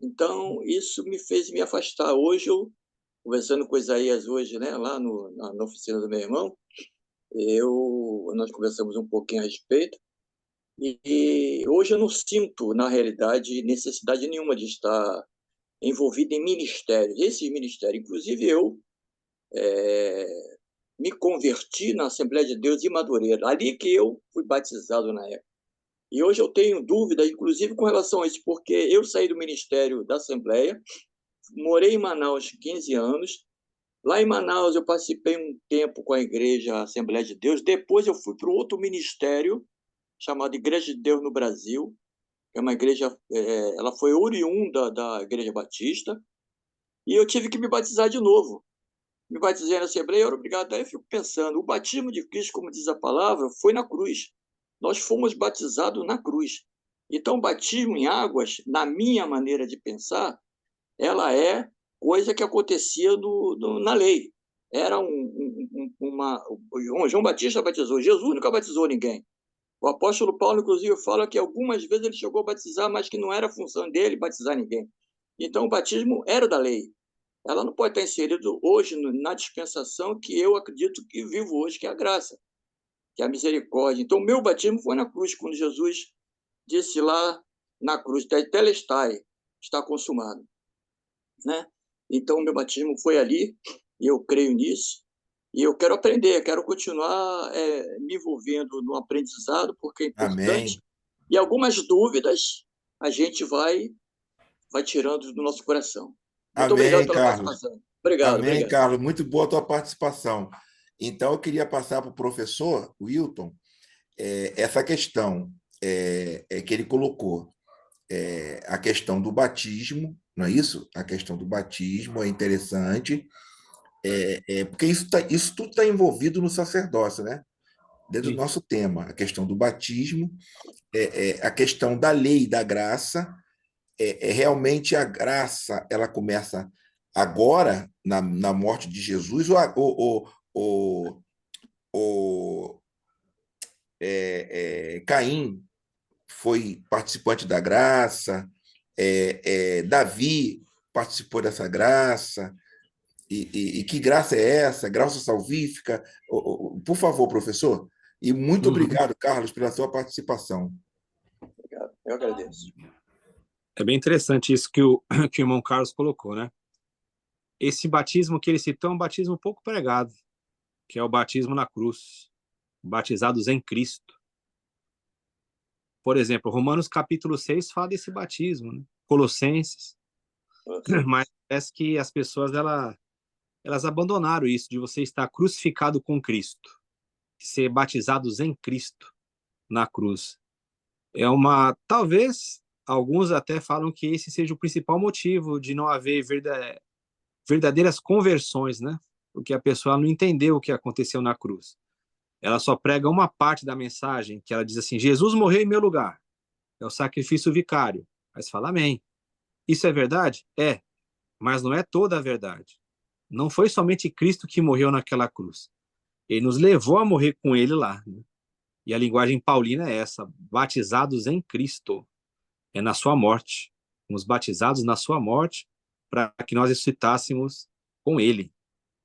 Então, isso me fez me afastar. Hoje, eu, conversando com o Isaías hoje, né, lá na oficina do meu irmão, nós conversamos um pouquinho a respeito, E hoje eu não sinto, na realidade, necessidade nenhuma de estar envolvido em ministérios. Esses ministérios, inclusive eu, me converti na Assembleia de Deus em Madureira, ali que eu fui batizado na época. E hoje eu tenho dúvida, inclusive com relação a isso, porque eu saí do ministério da Assembleia, morei em Manaus 15 anos. Lá em Manaus eu participei um tempo com a igreja Assembleia de Deus. Depois eu fui para outro ministério chamado Igreja de Deus no Brasil, que é uma igreja, ela foi oriunda da Igreja Batista, e eu tive que me batizar de novo. Me batizei na Assembleia, eu era obrigado. Aí eu fico pensando, o batismo de Cristo, como diz a palavra, foi na cruz. Nós fomos batizados na cruz. Então, o batismo em águas, na minha maneira de pensar, ela é coisa que acontecia na lei. Era João Batista batizou, Jesus nunca batizou ninguém. O apóstolo Paulo, inclusive, fala que algumas vezes ele chegou a batizar, mas que não era função dele batizar ninguém. Então, o batismo era da lei. Ela não pode estar inserida hoje na dispensação que eu acredito que vivo hoje, que é a graça, que é a misericórdia. Então, o meu batismo foi na cruz, quando Jesus disse lá na cruz, Tetelestai, está consumado. Né? Então, o meu batismo foi ali, e eu creio nisso, e eu quero aprender, quero continuar me envolvendo no aprendizado, porque é importante, Amém. e algumas dúvidas a gente vai tirando do nosso coração. Muito obrigado Amém, pela Carlos. participação. Obrigado, Amém, obrigado. Carlos. Muito boa a tua participação. Então, eu queria passar para o professor Wilton essa questão que ele colocou. A questão do batismo, não é isso? A questão do batismo é interessante, porque isso tudo está envolvido no sacerdócio, né? Dentro do Sim. nosso tema, a questão do batismo, a questão da lei e da graça, realmente a graça ela começa agora, na morte de Jesus, ou Caim foi participante da graça, Davi participou dessa graça, e que graça é essa? Graça salvífica? Por favor, professor. E muito Uhum. obrigado, Carlos, pela sua participação. Obrigado. Eu agradeço. É bem interessante isso que o irmão Carlos colocou, né? Esse batismo que ele citou é um batismo pouco pregado, que é o batismo na cruz, batizados em Cristo. Por exemplo, Romanos capítulo 6 fala desse batismo, né? Colossenses, mas parece que as pessoas elas abandonaram isso de você estar crucificado com Cristo, ser batizados em Cristo na cruz. Talvez alguns até falam que esse seja o principal motivo de não haver verdadeiras conversões, né? Porque a pessoa não entendeu o que aconteceu na cruz. Ela só prega uma parte da mensagem, que ela diz assim: Jesus morreu em meu lugar, é o sacrifício vicário. Mas fala amém. Isso é verdade? É, mas não é toda a verdade. Não foi somente Cristo que morreu naquela cruz. Ele nos levou a morrer com ele lá. Né? E a linguagem paulina é essa: batizados em Cristo, é na sua morte. Fomos batizados na sua morte para que nós ressuscitássemos com ele.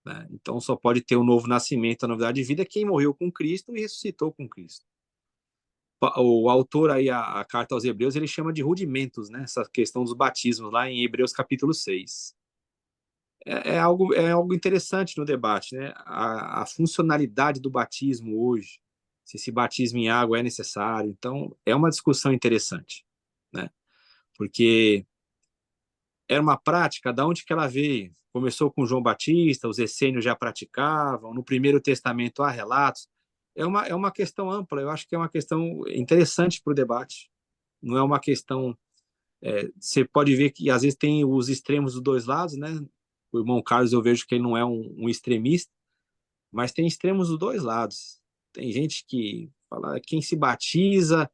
Né? Então só pode ter um novo nascimento, a novidade de vida, quem morreu com Cristo e ressuscitou com Cristo. O autor aí, a carta aos Hebreus, ele chama de rudimentos, né? Essa questão dos batismos, lá em Hebreus capítulo 6. É algo interessante no debate, né? A funcionalidade do batismo hoje, se esse batismo em água é necessário. Então, é uma discussão interessante, né? Porque era uma prática, da onde que ela veio? Começou com João Batista, os essênios já praticavam, no Primeiro Testamento há relatos. É uma questão ampla, eu acho que é uma questão interessante para o debate. Não é uma questão... você pode ver que às vezes tem os extremos dos dois lados, né? O irmão Carlos, eu vejo que ele não é um extremista, mas tem extremos dos dois lados. Tem gente que fala quem se batiza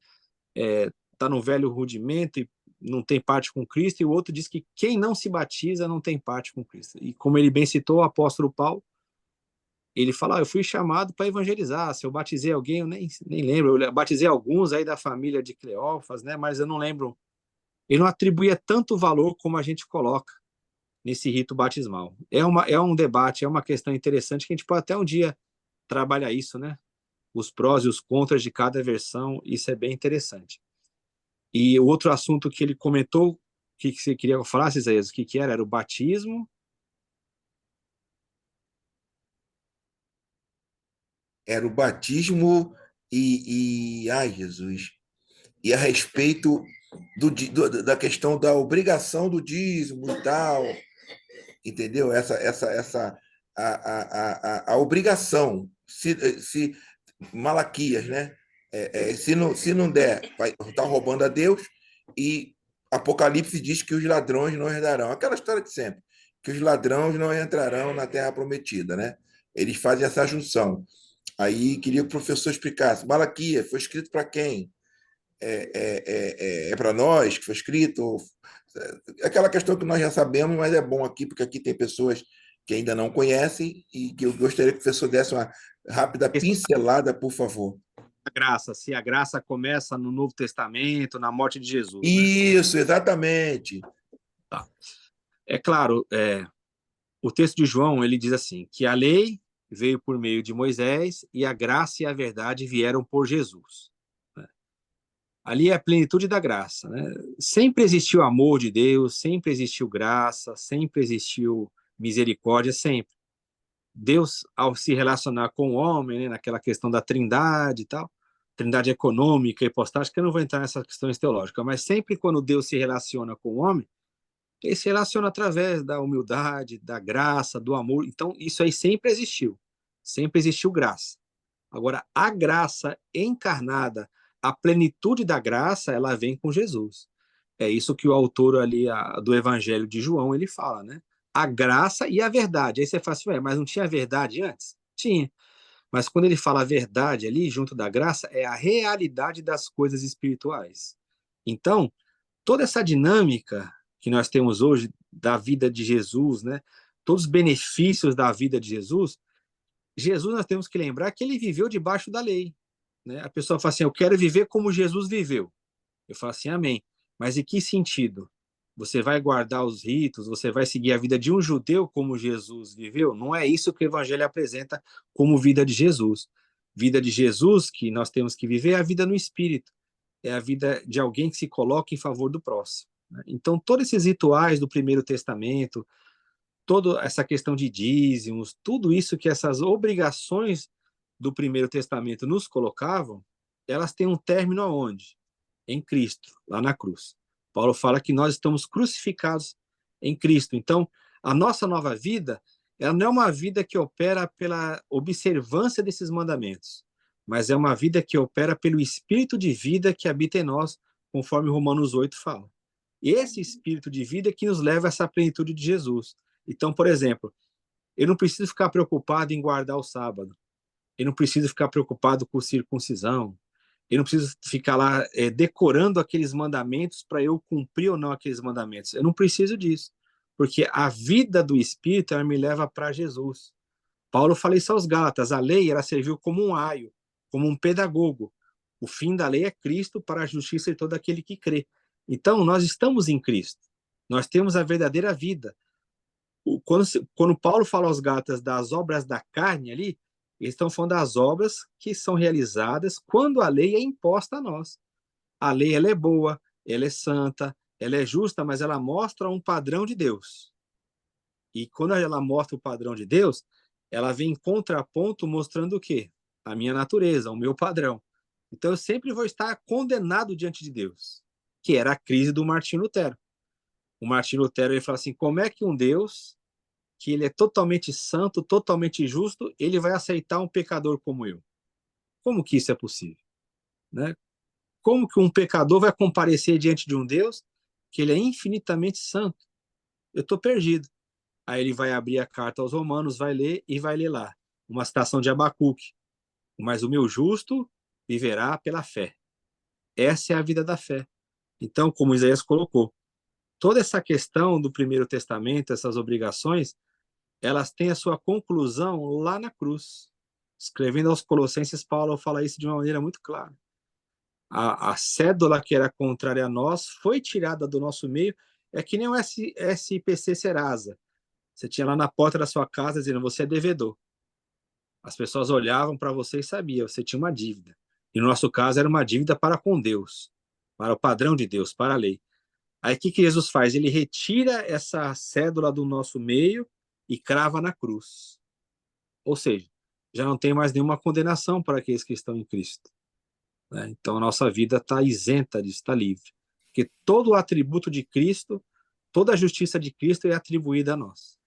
está no velho rudimento e não tem parte com Cristo, e o outro diz que quem não se batiza não tem parte com Cristo. E como ele bem citou, o apóstolo Paulo, ele fala, eu fui chamado para evangelizar, se eu batizei alguém, eu nem lembro, eu batizei alguns aí da família de Cleófas, né, mas eu não lembro. Ele não atribuía tanto valor como a gente coloca nesse rito batismal. É um debate, é uma questão interessante que a gente pode até um dia trabalhar isso, né? os prós e os contras de cada versão, isso é bem interessante. E o outro assunto que ele comentou, o que você queria falar, Isaías? O que era? Era o batismo. Era o batismo ai, Jesus, e a respeito da questão da obrigação do dízimo e tal, entendeu? A obrigação, se Malaquias, né? Se não der, vai estar roubando a Deus, e Apocalipse diz que os ladrões não herdarão. Aquela história de sempre, que os ladrões não entrarão na terra prometida, né? Eles fazem essa junção. Aí queria que o professor explicasse. Malaquias foi escrito para quem? É para nós que foi escrito? Aquela questão que nós já sabemos, mas é bom aqui, porque aqui tem pessoas que ainda não conhecem e que eu gostaria que o professor desse uma rápida pincelada, por favor. A graça, se a graça começa no Novo Testamento, na morte de Jesus. Isso, né? Exatamente. Tá. É claro, o texto de João, ele diz assim, que a lei veio por meio de Moisés e a graça e a verdade vieram por Jesus. Ali é a plenitude da graça, né? Sempre existiu amor de Deus, sempre existiu graça, sempre existiu misericórdia, sempre. Deus, ao se relacionar com o homem, né, naquela questão da trindade e tal, trindade econômica, hipostática, eu não vou entrar nessas questões teológicas, mas sempre quando Deus se relaciona com o homem, ele se relaciona através da humildade, da graça, do amor. Então, isso aí sempre existiu graça. Agora, a graça encarnada, a plenitude da graça, ela vem com Jesus. É isso que o autor ali do Evangelho de João, ele fala, né? A graça e a verdade. Aí você fala assim, mas não tinha verdade antes? Tinha. Mas quando ele fala a verdade ali, junto da graça, é a realidade das coisas espirituais. Então, toda essa dinâmica que nós temos hoje da vida de Jesus, né? Todos os benefícios da vida de Jesus, nós temos que lembrar que ele viveu debaixo da lei, né? A pessoa fala assim, eu quero viver como Jesus viveu. Eu falo assim, amém. Mas em que sentido? Você vai guardar os ritos, você vai seguir a vida de um judeu como Jesus viveu? Não é isso que o evangelho apresenta como vida de Jesus. Vida de Jesus que nós temos que viver é a vida no espírito. É a vida de alguém que se coloca em favor do próximo. Então, todos esses rituais do Primeiro Testamento, toda essa questão de dízimos, tudo isso que essas obrigações do Primeiro Testamento nos colocavam, elas têm um término aonde? Em Cristo, lá na cruz. Paulo fala que nós estamos crucificados em Cristo. Então, a nossa nova vida, ela não é uma vida que opera pela observância desses mandamentos, mas é uma vida que opera pelo espírito de vida que habita em nós, conforme Romanos 8 fala. E esse espírito de vida é que nos leva a essa plenitude de Jesus. Então, por exemplo, eu não preciso ficar preocupado em guardar o sábado. Eu não preciso ficar preocupado com circuncisão. Eu não preciso ficar lá decorando aqueles mandamentos para eu cumprir ou não aqueles mandamentos. Eu não preciso disso, porque a vida do Espírito ela me leva para Jesus. Paulo fala isso aos Gálatas, a lei ela serviu como um aio, como um pedagogo. O fim da lei é Cristo para a justiça de todo aquele que crê. Então, nós estamos em Cristo. Nós temos a verdadeira vida. Quando Paulo fala aos Gálatas das obras da carne ali, eles estão falando das obras que são realizadas quando a lei é imposta a nós. A lei ela é boa, ela é santa, ela é justa, mas ela mostra um padrão de Deus. E quando ela mostra o padrão de Deus, ela vem em contraponto mostrando o quê? A minha natureza, o meu padrão. Então eu sempre vou estar condenado diante de Deus, que era a crise do Martinho Lutero. O Martinho Lutero ele fala assim, como é que um Deus que ele é totalmente santo, totalmente justo, ele vai aceitar um pecador como eu? Como que isso é possível? Né? Como que um pecador vai comparecer diante de um Deus que ele é infinitamente santo? Eu estou perdido. Aí ele vai abrir a carta aos Romanos, vai ler e vai ler lá uma citação de Abacuque. Mas o meu justo viverá pela fé. Essa é a vida da fé. Então, como Isaías colocou, toda essa questão do Primeiro Testamento, essas obrigações, elas têm a sua conclusão lá na cruz. Escrevendo aos Colossenses, Paulo fala isso de uma maneira muito clara. A cédula que era contrária a nós foi tirada do nosso meio, é que nem o SPC Serasa. Você tinha lá na porta da sua casa dizendo, você é devedor. As pessoas olhavam para você e sabiam, você tinha uma dívida. E no nosso caso era uma dívida para com Deus, para o padrão de Deus, para a lei. Aí o que Jesus faz? Ele retira essa cédula do nosso meio e crava na cruz. Ou seja, já não tem mais nenhuma condenação para aqueles que estão em Cristo, né? Então a nossa vida está isenta disso, está livre. Porque todo o atributo de Cristo, toda a justiça de Cristo é atribuída a nós.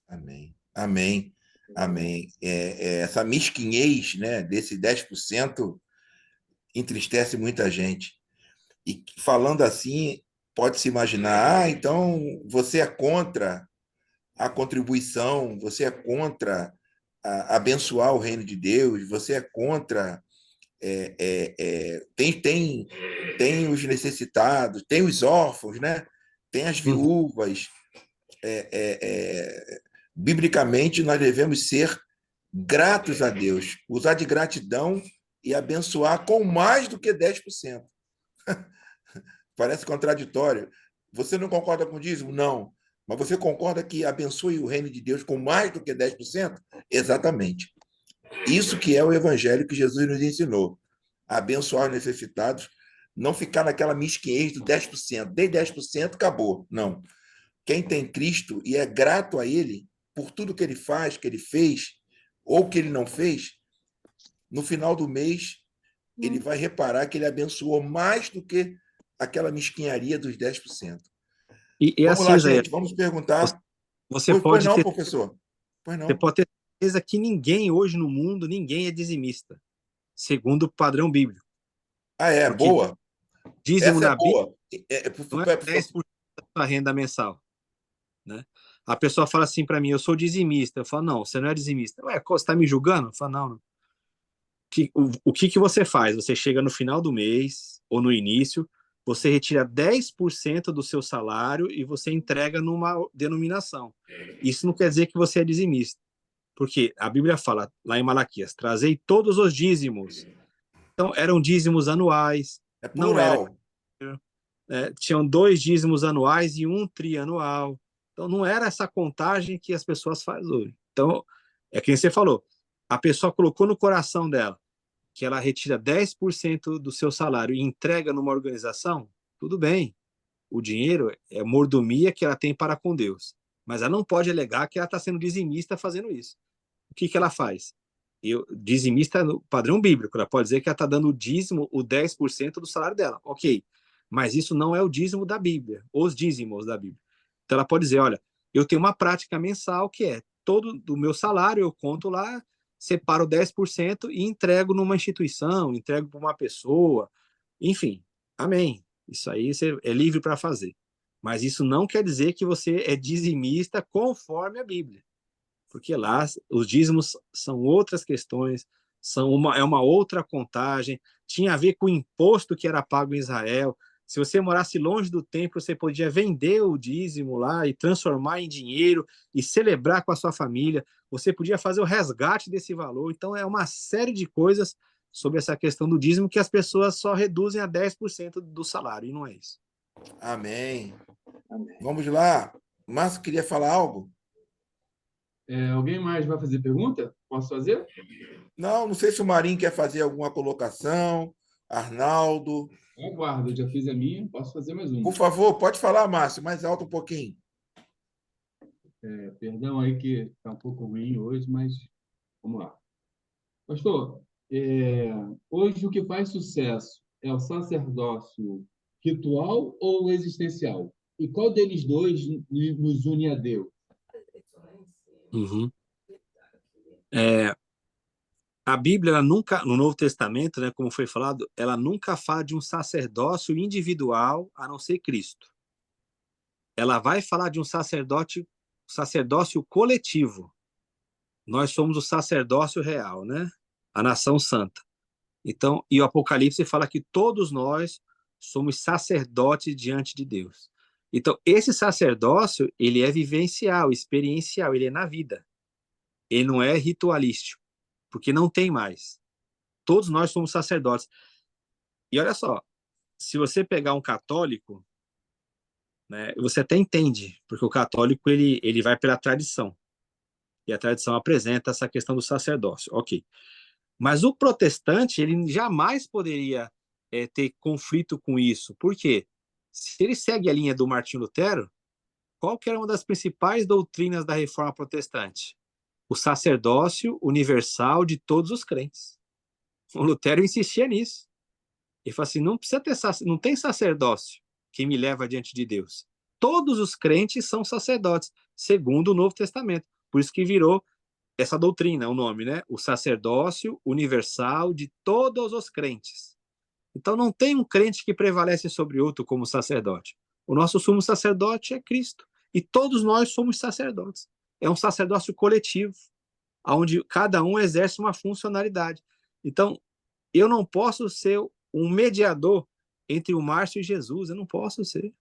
Amém. Amém. Amém. Essa mesquinhez, né, desse 10% entristece muita gente. E falando assim, pode-se imaginar, então você é contra a contribuição, você é contra abençoar o reino de Deus, você é contra. Tem os necessitados, tem os órfãos, né? Tem as viúvas. Biblicamente, nós devemos ser gratos a Deus, usar de gratidão e abençoar com mais do que 10%. Parece contraditório. Você não concorda com o dízimo? Não. Mas você concorda que abençoe o reino de Deus com mais do que 10%? Exatamente. Isso que é o evangelho que Jesus nos ensinou. Abençoar os necessitados, não ficar naquela mesquinhez do 10%. Dei 10%, acabou. Não. Quem tem Cristo e é grato a Ele por tudo que Ele faz, que Ele fez, ou que Ele não fez, no final do mês, ele vai reparar que Ele abençoou mais do que aquela mesquinharia dos 10%. E Vamos assim, lá, Isaías, gente, vamos perguntar. você Pois pode não, ter, professor? Pois você não. pode ter certeza que ninguém hoje no mundo, ninguém é dizimista, segundo o padrão bíblico. Porque Boa. dízimo Essa é na Bíblia boa. não é 10% da sua renda mensal, né? A pessoa fala assim para mim, eu sou dizimista. Eu falo, não, você não é dizimista. Ué, você está me julgando? Eu falo, não, não. O que você faz? Você chega no final do mês ou no início, você retira 10% do seu salário e você entrega numa denominação. Isso não quer dizer que você é dizimista, porque a Bíblia fala lá em Malaquias, trazei todos os dízimos. Então, eram dízimos anuais, É não era, plural. tinham 2 dízimos anuais e 1 trianual. Então, não era essa contagem que as pessoas fazem hoje. Então, é quem você falou, a pessoa colocou no coração dela que ela retira 10% do seu salário e entrega numa organização, tudo bem. O dinheiro é mordomia que ela tem para com Deus. Mas ela não pode alegar que ela está sendo dizimista fazendo isso. O que ela faz? Dizimista no padrão bíblico, ela pode dizer que ela está dando o dízimo, o 10% do salário dela. Ok, mas isso não é o dízimo da Bíblia, os dízimos da Bíblia. Então ela pode dizer, olha, eu tenho uma prática mensal que é, todo do meu salário eu conto lá, separo 10% e entrego numa instituição, entrego para uma pessoa, enfim, amém. Isso aí você é livre para fazer. Mas isso não quer dizer que você é dizimista conforme a Bíblia, porque lá os dízimos são outras questões, é uma outra contagem, tinha a ver com o imposto que era pago em Israel. Se você morasse longe do templo, você podia vender o dízimo lá e transformar em dinheiro e celebrar com a sua família. Você podia fazer o resgate desse valor. Então, é uma série de coisas sobre essa questão do dízimo que as pessoas só reduzem a 10% do salário, e não é isso. Amém. Amém. Vamos lá. Márcio queria falar algo? Alguém mais vai fazer pergunta? Posso fazer? Não sei se o Marinho quer fazer alguma colocação. Arnaldo. Eu aguardo, eu já fiz a minha, posso fazer mais uma. Por favor, pode falar, Márcio, mais alto um pouquinho. Perdão aí que está um pouco ruim hoje, mas vamos lá. Pastor, hoje o que faz sucesso é o sacerdócio ritual ou existencial? E qual deles dois nos une a Deus? Uhum. A Bíblia, ela nunca, no Novo Testamento, né, como foi falado, ela nunca fala de um sacerdócio individual a não ser Cristo. Ela vai falar de um sacerdócio coletivo. Nós somos o sacerdócio real, né? A nação santa. Então, e o Apocalipse fala que todos nós somos sacerdotes diante de Deus. Então, esse sacerdócio, ele é vivencial, experiencial, ele é na vida. Ele não é ritualístico, porque não tem mais. Todos nós somos sacerdotes. E olha só, se você pegar um católico, né, você até entende, porque o católico ele vai pela tradição. E a tradição apresenta essa questão do sacerdócio. Ok. Mas o protestante, ele jamais poderia ter conflito com isso. Por quê? Se ele segue a linha do Martinho Lutero, qual que era uma das principais doutrinas da Reforma Protestante? O sacerdócio universal de todos os crentes. O Lutero insistia nisso. Ele falou assim, não precisa ter, não tem sacerdócio que me leva diante de Deus. Todos os crentes são sacerdotes, segundo o Novo Testamento. Por isso que virou essa doutrina, o nome, né? O sacerdócio universal de todos os crentes. Então não tem um crente que prevalece sobre outro como sacerdote. O nosso sumo sacerdote é Cristo. E todos nós somos sacerdotes. É um sacerdócio coletivo, onde cada um exerce uma funcionalidade. Então, eu não posso ser um mediador entre o Márcio e Jesus. Eu não posso ser.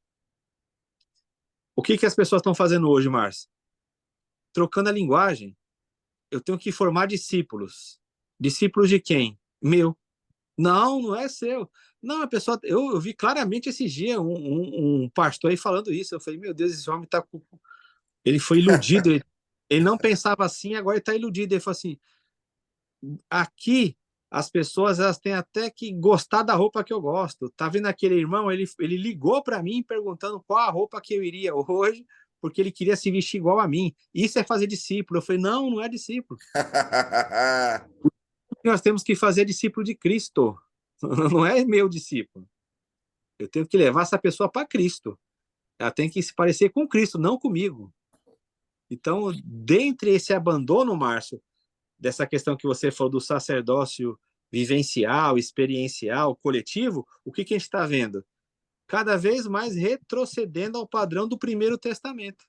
O que as pessoas estão fazendo hoje, Márcio? Trocando a linguagem. Eu tenho que formar discípulos. Discípulos de quem? Meu. Não, não é seu. Não, a pessoa. Eu vi claramente esse dia um pastor aí falando isso. Eu falei, meu Deus, esse homem tá. Ele foi iludido. Ele não pensava assim, agora ele está iludido. Ele falou assim: aqui as pessoas elas têm até que gostar da roupa que eu gosto. Tá vendo aquele irmão? Ele ligou para mim perguntando qual a roupa que eu iria hoje, porque ele queria se vestir igual a mim. Isso é fazer discípulo. Eu falei, não, não é discípulo. Nós temos que fazer discípulo de Cristo. Não é meu discípulo. Eu tenho que levar essa pessoa para Cristo. Ela tem que se parecer com Cristo, não comigo. Então, dentre esse abandono, Márcio, dessa questão que você falou do sacerdócio vivencial, experiencial, coletivo, o que a gente está vendo? Cada vez mais retrocedendo ao padrão do Primeiro Testamento.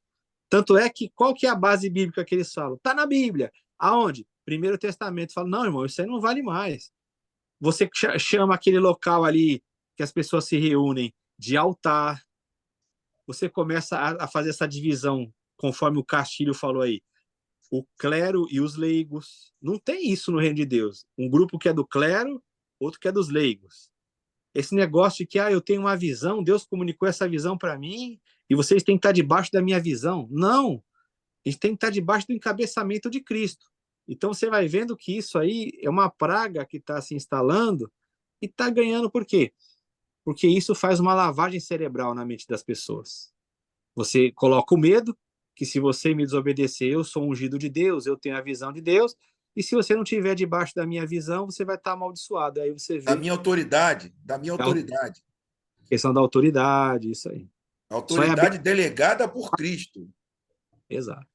Tanto é que, qual que é a base bíblica que eles falam? Está na Bíblia. Aonde? Primeiro Testamento. Fala, não, irmão, isso aí não vale mais. Você chama aquele local ali que as pessoas se reúnem de altar. Você começa a fazer essa divisão, conforme o Castilho falou aí. O clero e os leigos. Não tem isso no reino de Deus. Um grupo que é do clero, outro que é dos leigos. Esse negócio de que eu tenho uma visão, Deus comunicou essa visão para mim e vocês têm que estar debaixo da minha visão. Não! A gente tem que estar debaixo do encabeçamento de Cristo. Então você vai vendo que isso aí é uma praga que está se instalando e está ganhando por quê? Porque isso faz uma lavagem cerebral na mente das pessoas. Você coloca o medo, que se você me desobedecer, eu sou ungido de Deus, eu tenho a visão de Deus, e se você não estiver debaixo da minha visão, você vai estar amaldiçoado. Aí você vê... Da minha autoridade. A questão da autoridade, isso aí. Autoridade delegada por Cristo. Exato.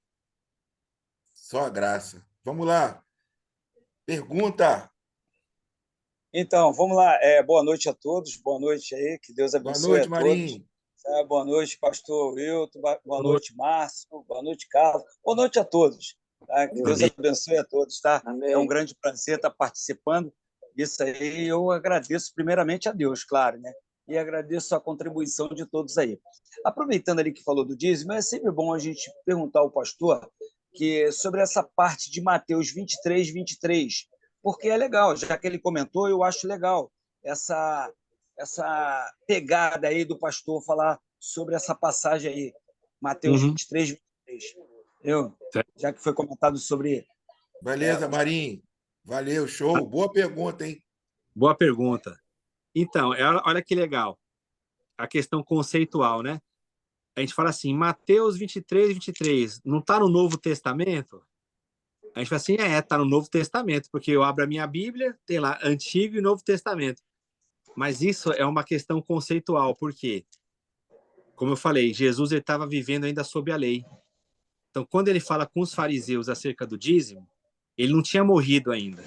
Só a graça. Vamos lá. Pergunta. Então, vamos lá. Boa noite a todos. Boa noite aí. Que Deus abençoe a todos. Boa noite, Marinho. Boa noite, pastor Wilton. Boa noite, Márcio. Boa noite, Carlos. Boa noite a todos. Tá? Que Deus abençoe a todos. Tá? É um grande prazer estar participando. Isso aí eu agradeço primeiramente a Deus, claro, né? E agradeço a contribuição de todos aí. Aproveitando ali que falou do dízimo, é sempre bom a gente perguntar ao pastor sobre essa parte de Mateus 23, 23, porque é legal, já que ele comentou, eu acho legal essa pegada aí do pastor falar sobre essa passagem aí, Mateus 23, 23. Já que foi comentado sobre... Beleza, Marinho. Valeu, show. Boa pergunta, hein? Boa pergunta. Então, olha que legal. A questão conceitual, né? A gente fala assim, Mateus 23, 23, não está no Novo Testamento? A gente fala assim, está no Novo Testamento, porque eu abro a minha Bíblia, tem lá Antigo e Novo Testamento. Mas isso é uma questão conceitual, porque, como eu falei, Jesus estava vivendo ainda sob a lei. Então, quando ele fala com os fariseus acerca do dízimo, ele não tinha morrido ainda.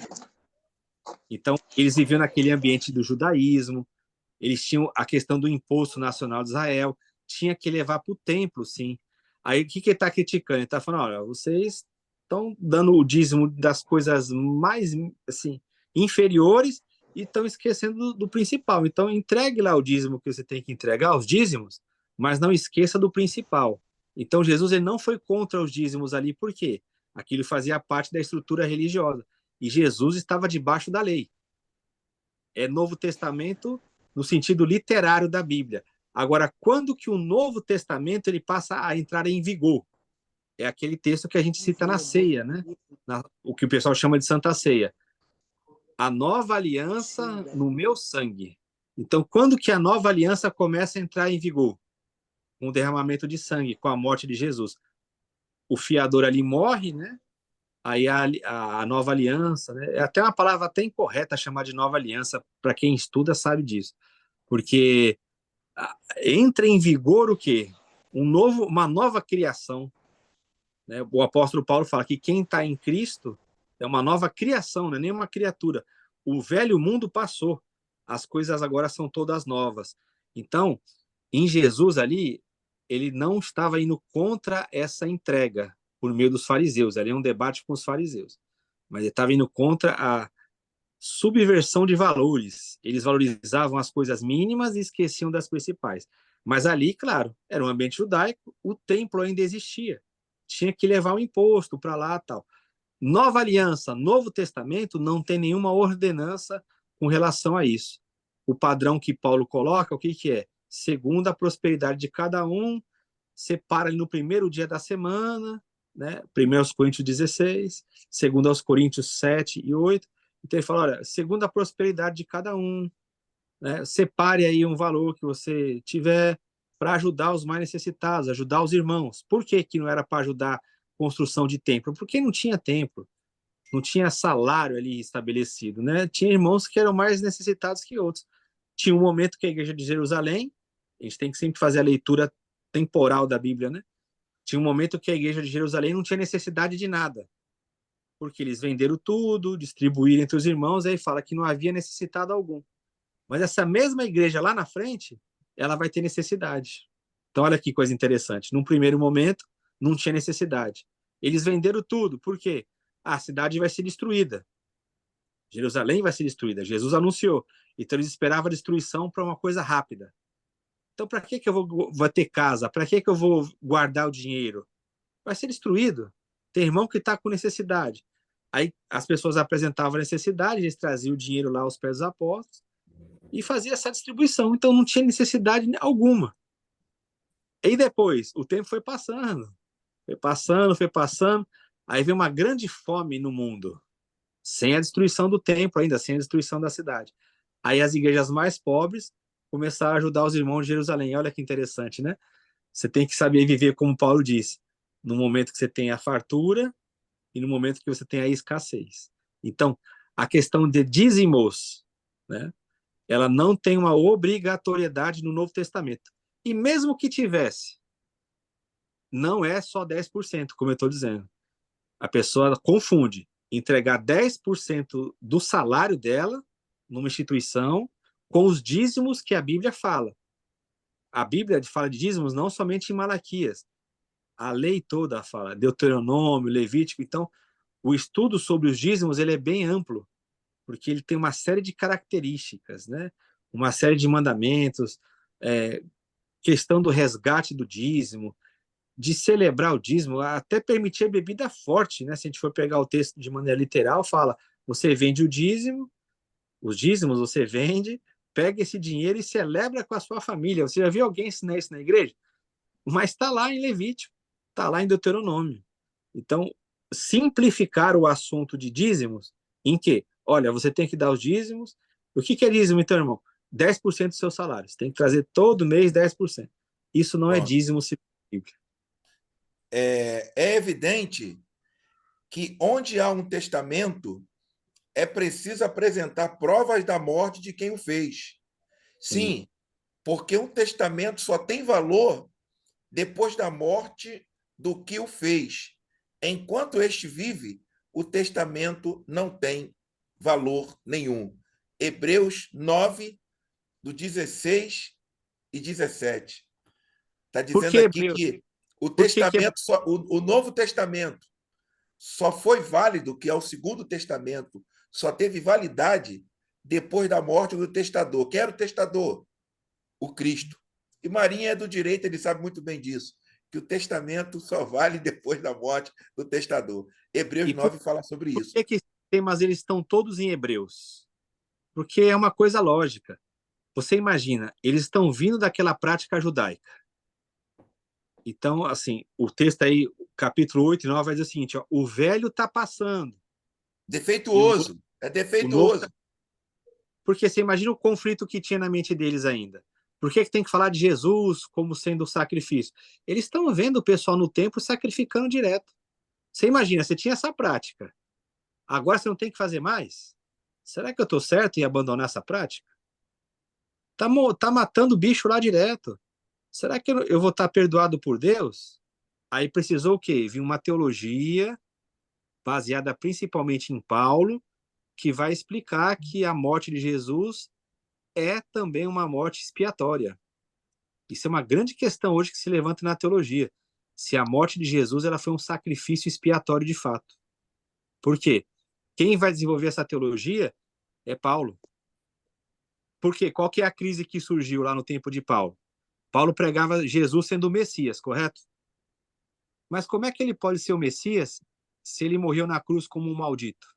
Então, eles viviam naquele ambiente do judaísmo, eles tinham a questão do imposto nacional de Israel, tinha que levar para o templo, sim. Aí, o que ele está criticando? Ele está falando, olha, vocês estão dando o dízimo das coisas mais assim, inferiores e estão esquecendo do principal. Então, entregue lá o dízimo que você tem que entregar, os dízimos, mas não esqueça do principal. Então, Jesus ele não foi contra os dízimos ali, por quê? Aquilo fazia parte da estrutura religiosa. E Jesus estava debaixo da lei. É Novo Testamento no sentido literário da Bíblia. Agora, quando que o Novo Testamento ele passa a entrar em vigor? é aquele texto que a gente cita na ceia, né? O que o pessoal chama de Santa Ceia. A nova aliança no meu sangue. Então, quando que a nova aliança começa a entrar em vigor? Com o derramamento de sangue, com a morte de Jesus. O fiador ali morre, né? Aí a nova aliança, né? É até uma palavra até incorreta chamar de nova aliança, para quem estuda sabe disso. Porque entra em vigor o quê? Uma nova criação, né? O apóstolo Paulo fala que quem está em Cristo é uma nova criação, não é nem uma criatura. O velho mundo passou, as coisas agora são todas novas. Então, em Jesus ali, ele não estava indo contra essa entrega por meio dos fariseus, ali é um debate com os fariseus, mas ele estava indo contra a subversão de valores. Eles valorizavam as coisas mínimas e esqueciam das principais. Mas ali, claro, era um ambiente judaico, o templo ainda existia. Tinha que levar o imposto para lá e tal. Nova Aliança, Novo Testamento, não tem nenhuma ordenança com relação a isso. O padrão que Paulo coloca, o que é? Segundo a prosperidade de cada um, separa ali no primeiro dia da semana, né? 1 Coríntios 16, 2 Coríntios 7 e 8. Então ele fala, olha, segundo a prosperidade de cada um, né? Separe aí um valor que você tiver para ajudar os mais necessitados, ajudar os irmãos. Por que que não era para ajudar a construção de templo? Porque não tinha templo, não tinha salário ali estabelecido, né? Tinha irmãos que eram mais necessitados que outros. Tinha um momento que a igreja de Jerusalém, a gente tem que sempre fazer a leitura temporal da Bíblia, né? Tinha um momento que a igreja de Jerusalém não tinha necessidade de nada, porque eles venderam tudo, distribuíram entre os irmãos, aí fala que não havia necessitado algum. Mas essa mesma igreja lá na frente, ela vai ter necessidade. Então, olha que coisa interessante. Num primeiro momento, não tinha necessidade. Eles venderam tudo. Por quê? A cidade vai ser destruída. Jerusalém vai ser destruída. Jesus anunciou. Então, eles esperavam a destruição para uma coisa rápida. Então, para que eu vou ter casa? Para que eu vou guardar o dinheiro? Vai ser destruído. Tem irmão que está com necessidade. Aí as pessoas apresentavam a necessidade, eles traziam o dinheiro lá aos pés dos apóstolos e fazia essa distribuição. Então não tinha necessidade alguma. E depois, o tempo foi passando. Foi passando, foi passando. Aí veio uma grande fome no mundo. Sem a destruição do templo ainda, sem a destruição da cidade. Aí as igrejas mais pobres começaram a ajudar os irmãos de Jerusalém. Olha que interessante, né? Você tem que saber viver como Paulo disse. No momento que você tem a fartura e no momento que você tem a escassez. Então, a questão de dízimos, né? Ela não tem uma obrigatoriedade no Novo Testamento. E mesmo que tivesse, não é só 10%, como eu estou dizendo. A pessoa confunde entregar 10% do salário dela numa instituição com os dízimos que a Bíblia fala. A Bíblia fala de dízimos não somente em Malaquias. A lei toda fala, Deuteronômio, Levítico. Então, o estudo sobre os dízimos ele é bem amplo, porque ele tem uma série de características, né? Uma série de mandamentos, questão do resgate do dízimo, de celebrar o dízimo, até permitir a bebida forte, né? Se a gente for pegar o texto de maneira literal, fala, você vende o dízimo, os dízimos você vende, pega esse dinheiro e celebra com a sua família. Você já viu alguém ensinar isso na igreja? Mas está lá em Levítico, está lá em Deuteronômio. Então, simplificar o assunto de dízimos em que, olha, você tem que dar os dízimos. O que é dízimo, então, irmão? 10% do seu salário. Você tem que trazer todo mês 10%. Isso não é dízimo segundo a Bíblia. É evidente que onde há um testamento, é preciso apresentar provas da morte de quem o fez. Sim, porque um testamento só tem valor depois da morte do que o fez. Enquanto este vive, o testamento não tem valor nenhum. Hebreus 9, do 16 e 17. Está dizendo aqui que o testamento, o Novo Testamento só foi válido, que é o Segundo Testamento, só teve validade depois da morte do testador. Quem era o testador? O Cristo. E Marinha é do direito, ele sabe muito bem disso, que o testamento só vale depois da morte do testador. Hebreus 9 fala sobre isso. Por que esses temas eles estão todos em Hebreus? Porque é uma coisa lógica. Você imagina, eles estão vindo daquela prática judaica. Então, assim, o texto aí, capítulo 8 e 9, vai dizer o seguinte, ó, o velho está passando. Defeituoso. É O novo tá... defeituoso. Porque você imagina o conflito que tinha na mente deles ainda. Por que tem que falar de Jesus como sendo o sacrifício? Eles estão vendo o pessoal no templo sacrificando direto. Você imagina, você tinha essa prática. Agora você não tem que fazer mais? Será que eu estou certo em abandonar essa prática? Tá matando o bicho lá direto. Será que eu vou estar perdoado por Deus? Aí precisou o quê? Vir uma teologia baseada principalmente em Paulo, que vai explicar que a morte de Jesus é também uma morte expiatória. Isso é uma grande questão hoje que se levanta na teologia. Se a morte de Jesus ela foi um sacrifício expiatório de fato. Por quê? Quem vai desenvolver essa teologia é Paulo. Por quê? Qual que é a crise que surgiu lá no tempo de Paulo? Paulo pregava Jesus sendo o Messias, correto? Mas como é que ele pode ser o Messias se ele morreu na cruz como um maldito?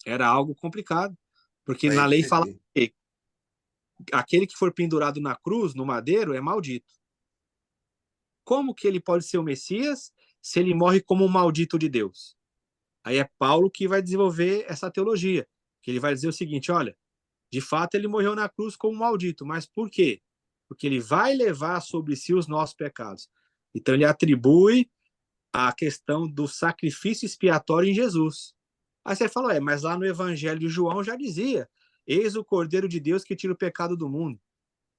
Era algo complicado, porque Aí na lei você fala vê. que aquele que for pendurado na cruz, no madeiro, é maldito. Como que ele pode ser o Messias se ele morre como um maldito de Deus? Aí é Paulo que vai desenvolver essa teologia, que ele vai dizer o seguinte, olha, de fato ele morreu na cruz como um maldito, mas por quê? Porque ele vai levar sobre si os nossos pecados. Então ele atribui a questão do sacrifício expiatório em Jesus. Aí você fala, mas lá no Evangelho de João já dizia, eis o Cordeiro de Deus que tira o pecado do mundo.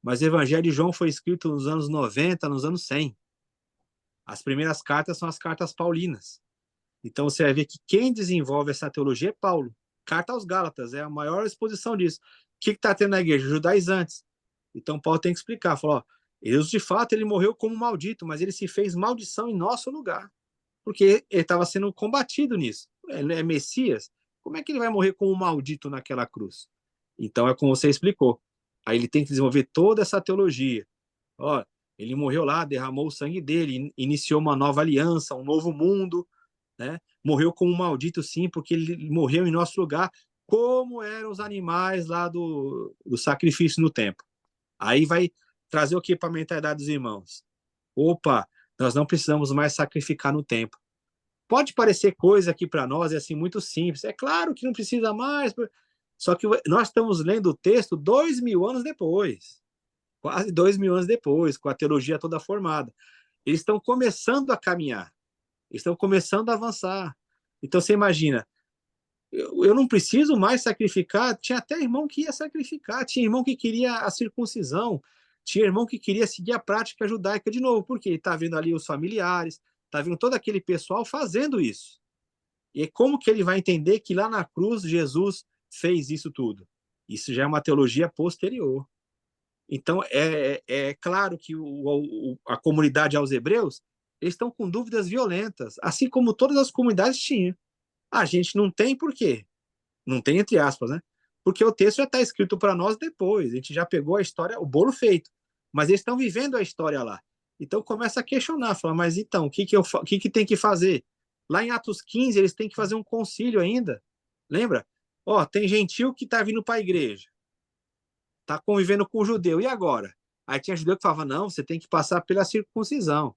Mas o Evangelho de João foi escrito nos anos 90, nos anos 100. As primeiras cartas são as cartas paulinas. Então você vai ver que quem desenvolve essa teologia é Paulo. Carta aos Gálatas é a maior exposição disso. O que está tendo na igreja? Judaizantes. Então Paulo tem que explicar, falou, Jesus de fato ele morreu como maldito, mas ele se fez maldição em nosso lugar, porque ele estava sendo combatido nisso. Ele é Messias, como é que ele vai morrer como maldito naquela cruz? Então é como você explicou. Aí ele tem que desenvolver toda essa teologia. Ó, ele morreu lá, derramou o sangue dele, iniciou uma nova aliança, um novo mundo, né? Morreu como um maldito, sim, porque ele morreu em nosso lugar, como eram os animais lá do sacrifício no templo. Aí vai trazer o que para a mentalidade dos irmãos? Opa, nós não precisamos mais sacrificar no templo. Pode parecer coisa aqui para nós, é assim, muito simples. É claro que não precisa mais, só que nós estamos lendo o texto 2000 anos depois, quase 2000 anos depois, com a teologia toda formada. Eles estão começando a caminhar, eles estão começando a avançar. Então você imagina, eu não preciso mais sacrificar. Tinha até irmão que ia sacrificar, tinha irmão que queria a circuncisão, tinha irmão que queria seguir a prática judaica de novo, porque está vendo ali os familiares, está vendo todo aquele pessoal fazendo isso. E como que ele vai entender que lá na cruz Jesus fez isso tudo? Isso já é uma teologia posterior. Então, é claro que a comunidade aos hebreus, eles estão com dúvidas violentas, assim como todas as comunidades tinham. A gente não tem por quê? Não tem entre aspas, né? Porque o texto já está escrito para nós depois. A gente já pegou a história, o bolo feito. Mas eles estão vivendo a história lá. Então começa a questionar, fala, mas então, o que tem que fazer? Lá em Atos 15, eles têm que fazer um concílio ainda. Lembra? Ó, tem gentil que está vindo para a igreja. Está convivendo com o judeu. E agora? Aí tinha judeu que falava, não, você tem que passar pela circuncisão.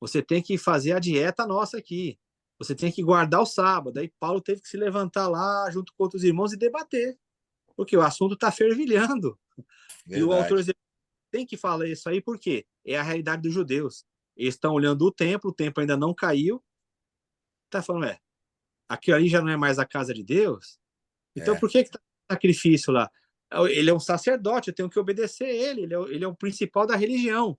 Você tem que fazer a dieta nossa aqui. Você tem que guardar o sábado. Aí Paulo teve que se levantar lá junto com outros irmãos e debater, porque o assunto está fervilhando. E o autor Verdade. tem que falar isso aí porque é a realidade dos judeus. Eles estão olhando o templo ainda não caiu. Está falando, aquilo ali já não é mais a casa de Deus? Então É. por que está sacrifício lá? Ele é um sacerdote, eu tenho que obedecer ele é o principal da religião.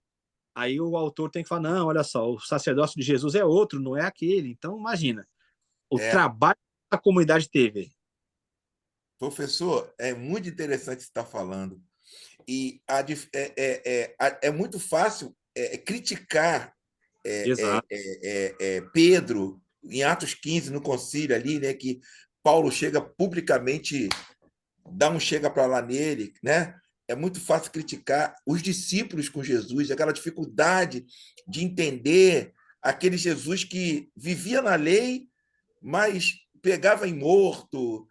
Aí o autor tem que falar, não, olha só, o sacerdócio de Jesus é outro, não é aquele. Então, imagina, o É. trabalho que a comunidade teve. Professor, é muito interessante o que você está falando. E é muito fácil criticar Exato. Pedro, em Atos 15, no concílio ali, né, que Paulo chega publicamente, dá um chega para lá nele, né? É muito fácil criticar os discípulos com Jesus, aquela dificuldade de entender aquele Jesus que vivia na lei, mas pegava em morto,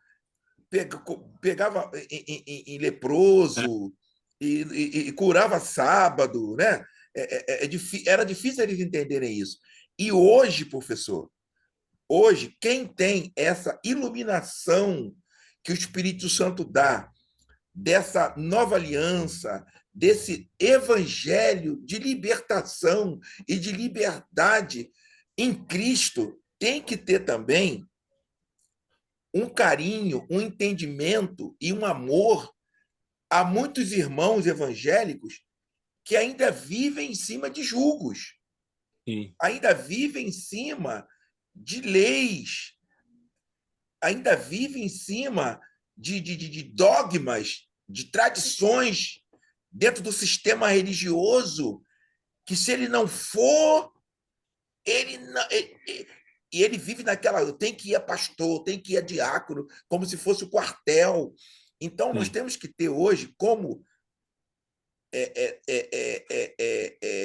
pegava em leproso e curava sábado, né? era difícil eles entenderem isso. E hoje, professor, hoje, quem tem essa iluminação que o Espírito Santo dá, dessa nova aliança, desse evangelho de libertação e de liberdade em Cristo, tem que ter também um carinho, um entendimento e um amor a muitos irmãos evangélicos que ainda vivem em cima de julgos, Sim. ainda vivem em cima de leis, ainda vivem em cima de dogmas, de tradições dentro do sistema religioso, que se ele não for, ele não, e ele vive naquela, eu tenho que ir a pastor, eu tenho que ir a diácono, como se fosse o quartel. Então, nós temos que ter hoje, como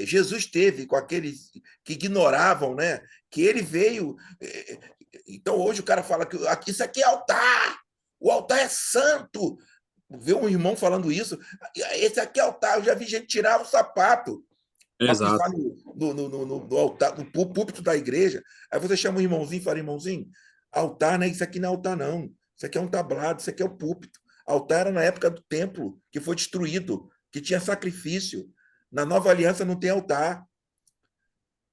Jesus teve com aqueles que ignoravam, né? Que ele veio. Então, hoje o cara fala que isso aqui é altar, o altar é santo. Vê um irmão falando isso, esse aqui é altar. Eu já vi gente tirar o sapato para pisar no altar, no púlpito da igreja. Aí você chama o irmãozinho e fala: irmãozinho, altar, né? Isso aqui não é altar, não. Isso aqui é um tablado, isso aqui é o púlpito. Altar era na época do templo, que foi destruído, que tinha sacrifício. Na nova aliança não tem altar.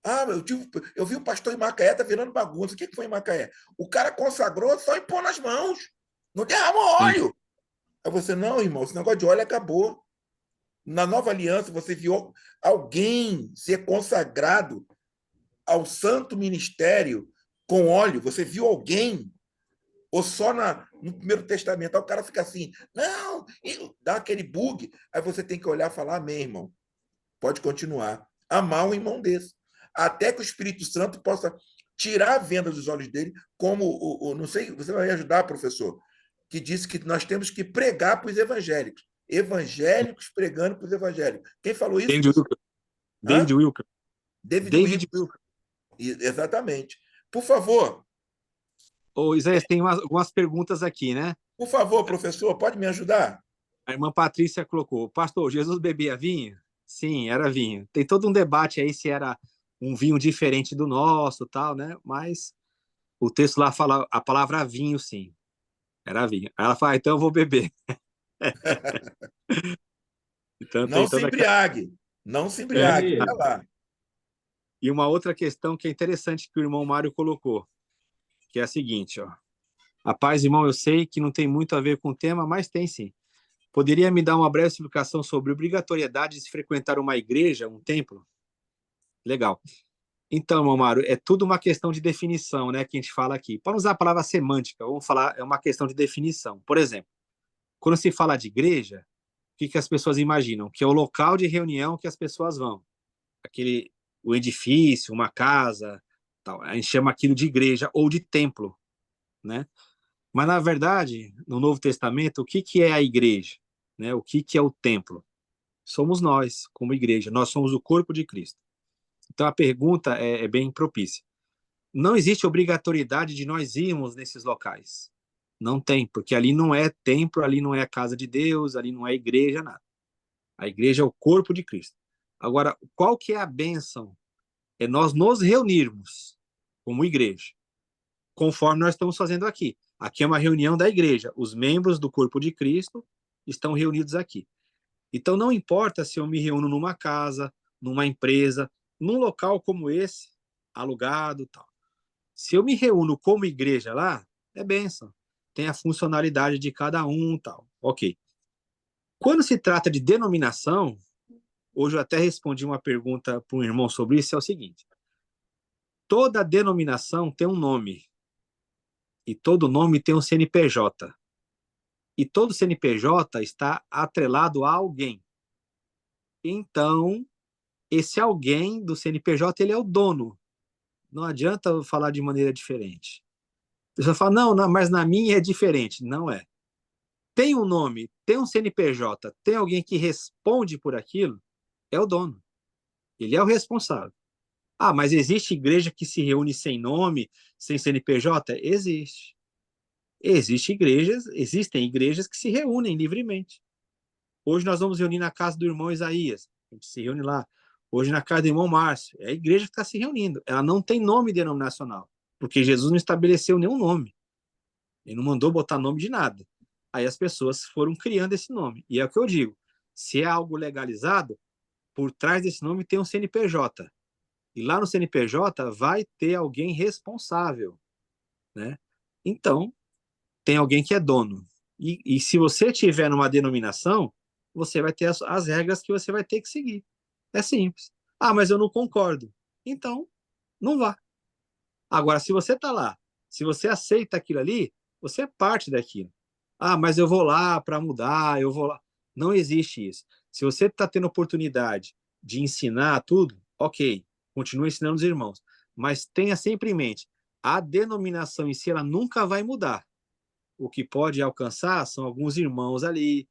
Ah, eu vi o pastor em Macaé, tá virando bagunça. O que foi em Macaé? O cara consagrou só impor nas mãos. Não derramou óleo. Aí você, não, irmão, esse negócio de óleo acabou. Na nova aliança, você viu alguém ser consagrado ao santo ministério com óleo? Você viu alguém? Ou só no Primeiro Testamento? Aí o cara fica assim, não, dá aquele bug. Aí você tem que olhar e falar: amém, irmão. Pode continuar. Amar um irmão desse. Até que o Espírito Santo possa tirar a venda dos olhos dele, como não sei, você vai me ajudar, professor, que disse que nós temos que pregar para os evangélicos. Evangélicos pregando para os evangélicos. Quem falou isso? David Wilker. David Wilker. Exatamente. Por favor. Ô, Isaías, tem algumas perguntas aqui, né? Por favor, professor, pode me ajudar? A irmã Patrícia colocou: pastor, Jesus bebia vinho? Sim, era vinho. Tem todo um debate aí se era um vinho diferente do nosso, tal, né? Mas o texto lá fala a palavra vinho, sim. Era vinho. Aí ela fala: então eu vou beber. Então, não se embriague. Não se embriague. Olha lá. E uma outra questão que é interessante que o irmão Mário colocou, que é a seguinte, ó. A paz, irmão, eu sei que não tem muito a ver com o tema, mas tem sim. Poderia me dar uma breve explicação sobre a obrigatoriedade de se frequentar uma igreja, um templo? Legal. Então, irmão Mário, é tudo uma questão de definição, né, que a gente fala aqui. Para usar a palavra semântica, vamos falar, é uma questão de definição. Por exemplo, quando se fala de igreja, o que as pessoas imaginam? Que é o local de reunião que as pessoas vão. O edifício, uma casa, tal. A gente chama aquilo de igreja ou de templo, né? Mas, na verdade, no Novo Testamento, o que é a igreja? Né? O que é o templo? Somos nós, como igreja. Nós somos o corpo de Cristo. Então, a pergunta é bem propícia. Não existe obrigatoriedade de nós irmos nesses locais. Não tem, porque ali não é templo, ali não é a casa de Deus, ali não é igreja, nada. A igreja é o corpo de Cristo. Agora, qual que é a bênção? É nós nos reunirmos como igreja, conforme nós estamos fazendo aqui. Aqui é uma reunião da igreja. Os membros do corpo de Cristo estão reunidos aqui. Então, não importa se eu me reúno numa casa, numa empresa, num local como esse, alugado, tal. Se eu me reúno como igreja lá, é bênção. Tem a funcionalidade de cada um, tal. Ok. Quando se trata de denominação, hoje eu até respondi uma pergunta para um irmão sobre isso, é o seguinte: toda denominação tem um nome. E todo nome tem um CNPJ. E todo CNPJ está atrelado a alguém. Então, esse alguém do CNPJ, ele é o dono. Não adianta eu falar de maneira diferente. A pessoa fala, não, mas na minha é diferente. Não é. Tem um nome, tem um CNPJ, tem alguém que responde por aquilo, é o dono. Ele é o responsável. Ah, mas existe igreja que se reúne sem nome, sem CNPJ? Existe. Existem igrejas que se reúnem livremente. Hoje nós vamos reunir na casa do irmão Isaías. A gente se reúne lá. hoje na casa do irmão Márcio. É a igreja que está se reunindo. Ela não tem nome denominacional, porque Jesus não estabeleceu nenhum nome. Ele não mandou botar nome de nada. Aí as pessoas foram criando esse nome. E é o que eu digo. Se é algo legalizado, por trás desse nome tem um CNPJ. E lá no CNPJ vai ter alguém responsável, né? Então, tem alguém que é dono. E se você tiver numa denominação, você vai ter as regras que você vai ter que seguir. É simples. Ah, mas eu não concordo. Então, não vá. Agora, se você está lá, se você aceita aquilo ali, você é parte daquilo. Ah, mas eu vou lá para mudar, eu vou lá. Não existe isso. Se você está tendo oportunidade de ensinar tudo, ok, continue ensinando os irmãos. Mas tenha sempre em mente, a denominação em si, ela nunca vai mudar. O que pode alcançar são alguns irmãos ali,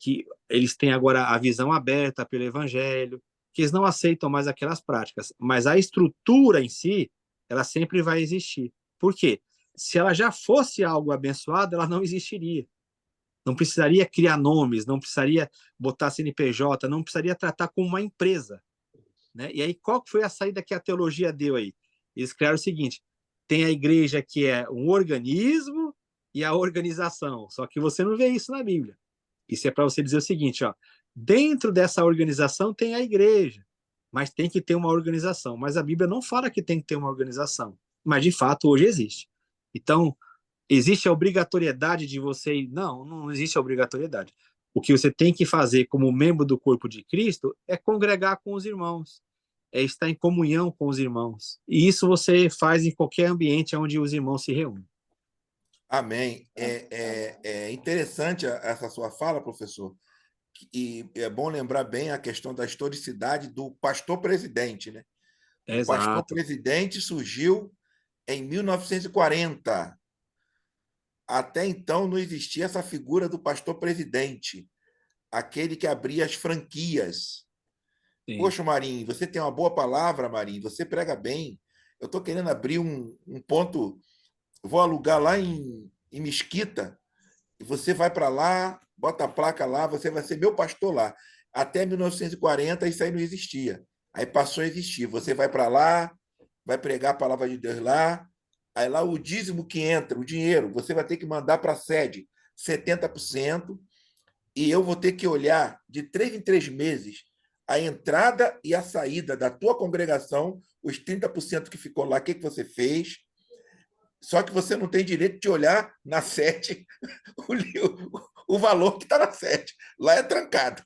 que eles têm agora a visão aberta pelo evangelho, que eles não aceitam mais aquelas práticas. Mas a estrutura em si, ela sempre vai existir. Por quê? Se ela já fosse algo abençoado, ela não existiria. Não precisaria criar nomes, não precisaria botar CNPJ, não precisaria tratar como uma empresa, né? E aí, qual foi a saída que a teologia deu aí? Eles criaram o seguinte: tem a igreja que é um organismo e a organização. Só que você não vê isso na Bíblia. Isso é para você dizer o seguinte, ó, dentro dessa organização tem a igreja, mas tem que ter uma organização. Mas a Bíblia não fala que tem que ter uma organização, mas de fato hoje existe. Então, existe a obrigatoriedade de você ir? Não, não existe a obrigatoriedade. O que você tem que fazer como membro do corpo de Cristo é congregar com os irmãos, é estar em comunhão com os irmãos. E isso você faz em qualquer ambiente onde os irmãos se reúnem. Amém. É interessante essa sua fala, professor, e é bom lembrar bem a questão da historicidade do pastor presidente, né? O pastor Exato. presidente surgiu em 1940. Até então não existia essa figura do pastor presidente, aquele que abria as franquias. Sim. Poxa, Marinho, você tem uma boa palavra, Marinho, você prega bem. Eu estou querendo abrir um ponto, vou alugar lá em Mesquita, e você vai para lá, bota a placa lá, você vai ser meu pastor lá. Até 1940 isso aí não existia. Aí passou a existir. Você vai para lá, vai pregar a palavra de Deus lá, aí lá o dízimo que entra, o dinheiro, você vai ter que mandar para a sede 70%, e eu vou ter que olhar de 3 em 3 meses a entrada e a saída da tua congregação, os 30% que ficou lá, o que você fez. Só que você não tem direito de olhar na sede o valor que está na sede. Lá é trancado.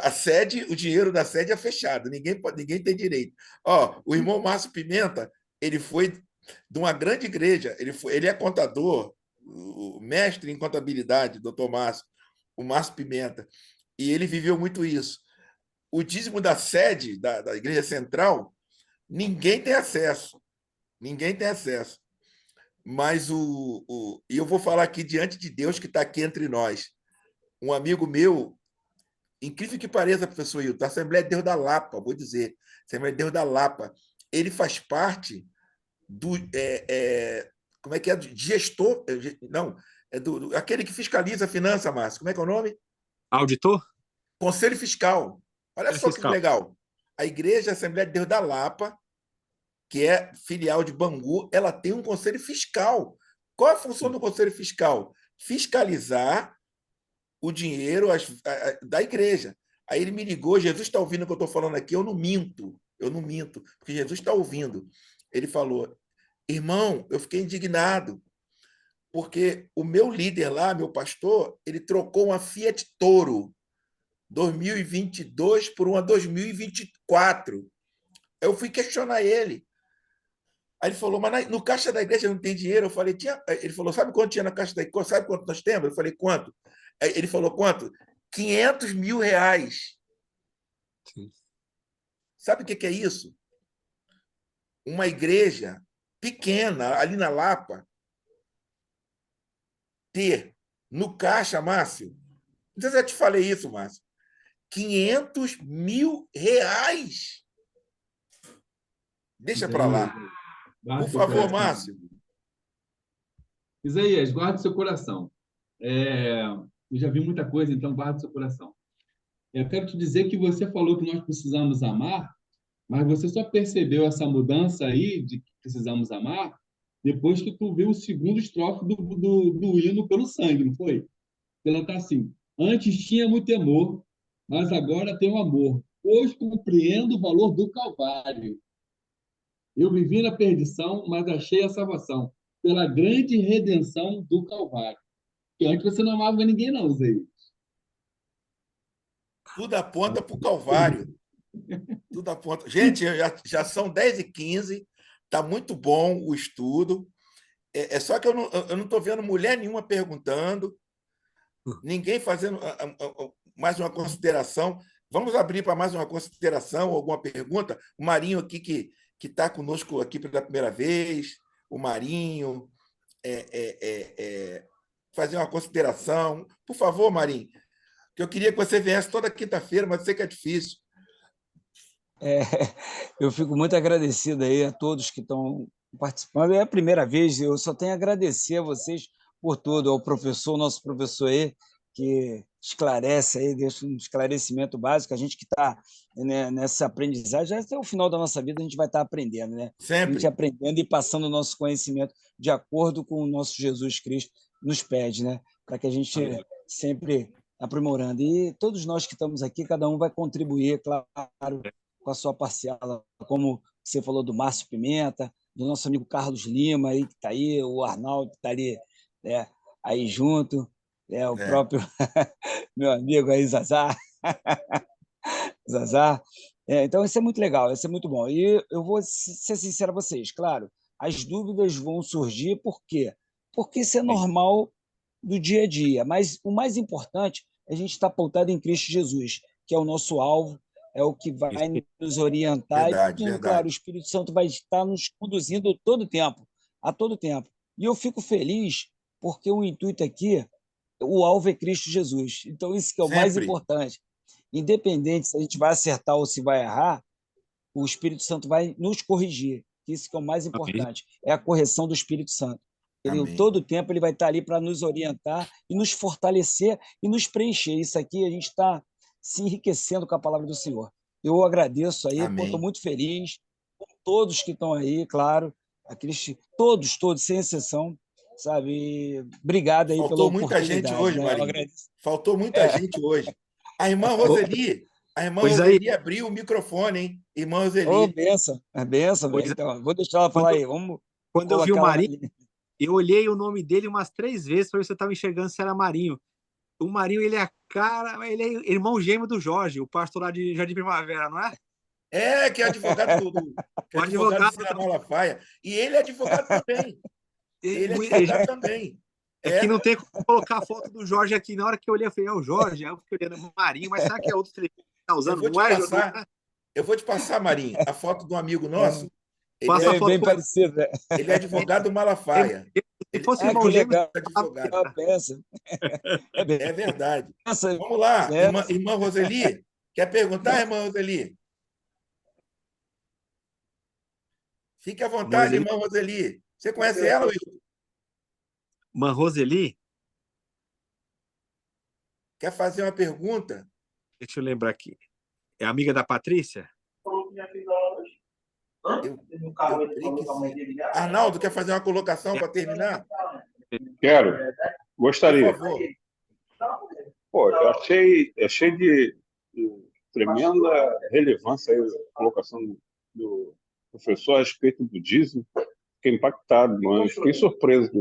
A sede, o dinheiro da sede é fechado, ninguém tem direito. Ó, o irmão Márcio Pimenta, ele foi de uma grande igreja, ele é contador, o mestre em contabilidade, doutor Márcio, o Márcio Pimenta, e ele viveu muito isso. O dízimo da sede, da igreja central, ninguém tem acesso. Ninguém tem acesso. Mas e eu vou falar aqui diante de Deus que está aqui entre nós. Um amigo meu, incrível que pareça, professor Hilton, a Assembleia de Deus da Lapa, vou dizer, Assembleia de Deus da Lapa, ele faz parte do. Como é que é? De gestor. Não, aquele que fiscaliza a finança, Márcio. Como é que é o nome? Auditor? Conselho Fiscal. Olha só que Fiscal. legal. A Igreja Assembleia de Deus da Lapa, que é filial de Bangu, ela tem um conselho fiscal. Qual é a função do conselho fiscal? Fiscalizar o dinheiro da igreja. Aí ele me ligou, Jesus está ouvindo o que eu estou falando aqui, eu não minto, porque Jesus está ouvindo. Ele falou, irmão, eu fiquei indignado, porque o meu líder lá, meu pastor, ele trocou uma Fiat Toro 2022 por uma 2024. Eu fui questionar ele. Aí ele falou, mas no caixa da igreja não tem dinheiro? Eu falei, tinha. Ele falou, sabe quanto tinha na caixa da igreja? Sabe quanto nós temos? Eu falei, quanto? Aí ele falou, quanto? 500 mil reais. Sim. Sabe o que é isso? Uma igreja pequena, ali na Lapa, ter no caixa, Márcio, não sei se eu te falei isso, Márcio, 500 mil reais. Deixa para lá. Por favor, Márcio. Isaías, guarde seu coração. Eu já vi muita coisa, então guarde seu coração. Eu quero te dizer que você falou que nós precisamos amar, mas você só percebeu essa mudança aí de que precisamos amar depois que tu viu o segundo estrofe do hino pelo sangue, não foi? Ela está assim: antes tinha muito temor, mas agora tenho amor, pois compreendo o valor do Calvário. Eu vivi na perdição, mas achei a salvação pela grande redenção do Calvário. Porque antes você não amava ninguém, não, Zé. Tudo aponta para o Calvário. Tudo aponta. Gente, já são 10h15, está muito bom o estudo. É só que eu não estou vendo mulher nenhuma perguntando, ninguém fazendo mais uma consideração. Vamos abrir para mais uma consideração, alguma pergunta? O Marinho aqui, que está conosco aqui pela primeira vez, o Marinho, fazer uma consideração. Por favor, Marinho, que eu queria que você viesse toda quinta-feira, mas eu sei que é difícil. Eu fico muito agradecido aí a todos que estão participando. É a primeira vez, eu só tenho a agradecer a vocês por tudo, ao professor, nosso professor aí, que esclarece aí, deixa um esclarecimento básico. A gente que está, né, nessa aprendizagem, até o final da nossa vida a gente vai estar aprendendo, né? Sempre. A gente aprendendo e passando o nosso conhecimento de acordo com o nosso Jesus Cristo nos pede, né? Para que a gente sempre aprimorando. E todos nós que estamos aqui, cada um vai contribuir, claro, com a sua parcela, como você falou do Márcio Pimenta, do nosso amigo Carlos Lima, aí, que está aí, o Arnaldo, que está ali, aí junto, o próprio meu amigo aí, Zazá. Zazá. Então, isso é muito legal, isso é muito bom. E eu vou ser sincero a vocês, claro, as dúvidas vão surgir, por quê? Porque isso é normal do dia a dia, mas o mais importante é a gente estar pautado em Cristo Jesus, que é o nosso alvo, é o que vai nos orientar, Verdade, e, claro, o Espírito Santo vai estar nos conduzindo todo o tempo, a todo tempo. E eu fico feliz porque o intuito aqui, o alvo é Cristo Jesus. Então, isso que é o mais importante. Independente se a gente vai acertar ou se vai errar, o Espírito Santo vai nos corrigir. Isso que é o mais importante, é a correção do Espírito Santo. Ele, todo o tempo ele vai estar ali para nos orientar e nos fortalecer e nos preencher. Isso aqui a gente está se enriquecendo com a palavra do Senhor. Eu agradeço aí, estou muito feliz com todos que estão aí, claro, aqueles todos, sem exceção, sabe? Obrigado aí pela oportunidade. Faltou muita gente hoje, né? Marinho. Faltou muita gente hoje. A irmã Roseli, abriu o microfone, hein? Irmã Roseli. Benção, então, vou deixar ela falar aí. Quando eu vi o Marinho, eu olhei o nome dele umas 3 vezes para ver se eu estava enxergando se era Marinho. O Marinho, ele é ele é irmão gêmeo do Jorge, o pastor lá de Jardim Primavera, não é? Que é advogado que é advogado do Malafaia. E ele é advogado também. Ele é advogado também. É que não tem como colocar a foto do Jorge aqui. Na hora que eu olhei, eu falei, é o Jorge. Aí eu fiquei olhando o Marinho, mas será que é outro que ele está usando? Eu vou te passar, Marinho, a foto do amigo nosso. Ele é bem parecido. Ele é advogado do Malafaia. Se fosse irmão gêmeo, advogado. É verdade. Pensa. Vamos lá, irmã Roseli. Quer perguntar, irmã Roseli? Fique à vontade, irmã Roseli. Você conhece ela, Wilton? Irmã Roseli? Quer fazer uma pergunta? Deixa eu lembrar aqui. É amiga da Patrícia? Arnaldo, quer fazer uma colocação para terminar? Quero. Gostaria. Por favor. Pô, eu achei de tremenda relevância a colocação do professor a respeito do dízimo. Fiquei impactado, mas fiquei surpreso com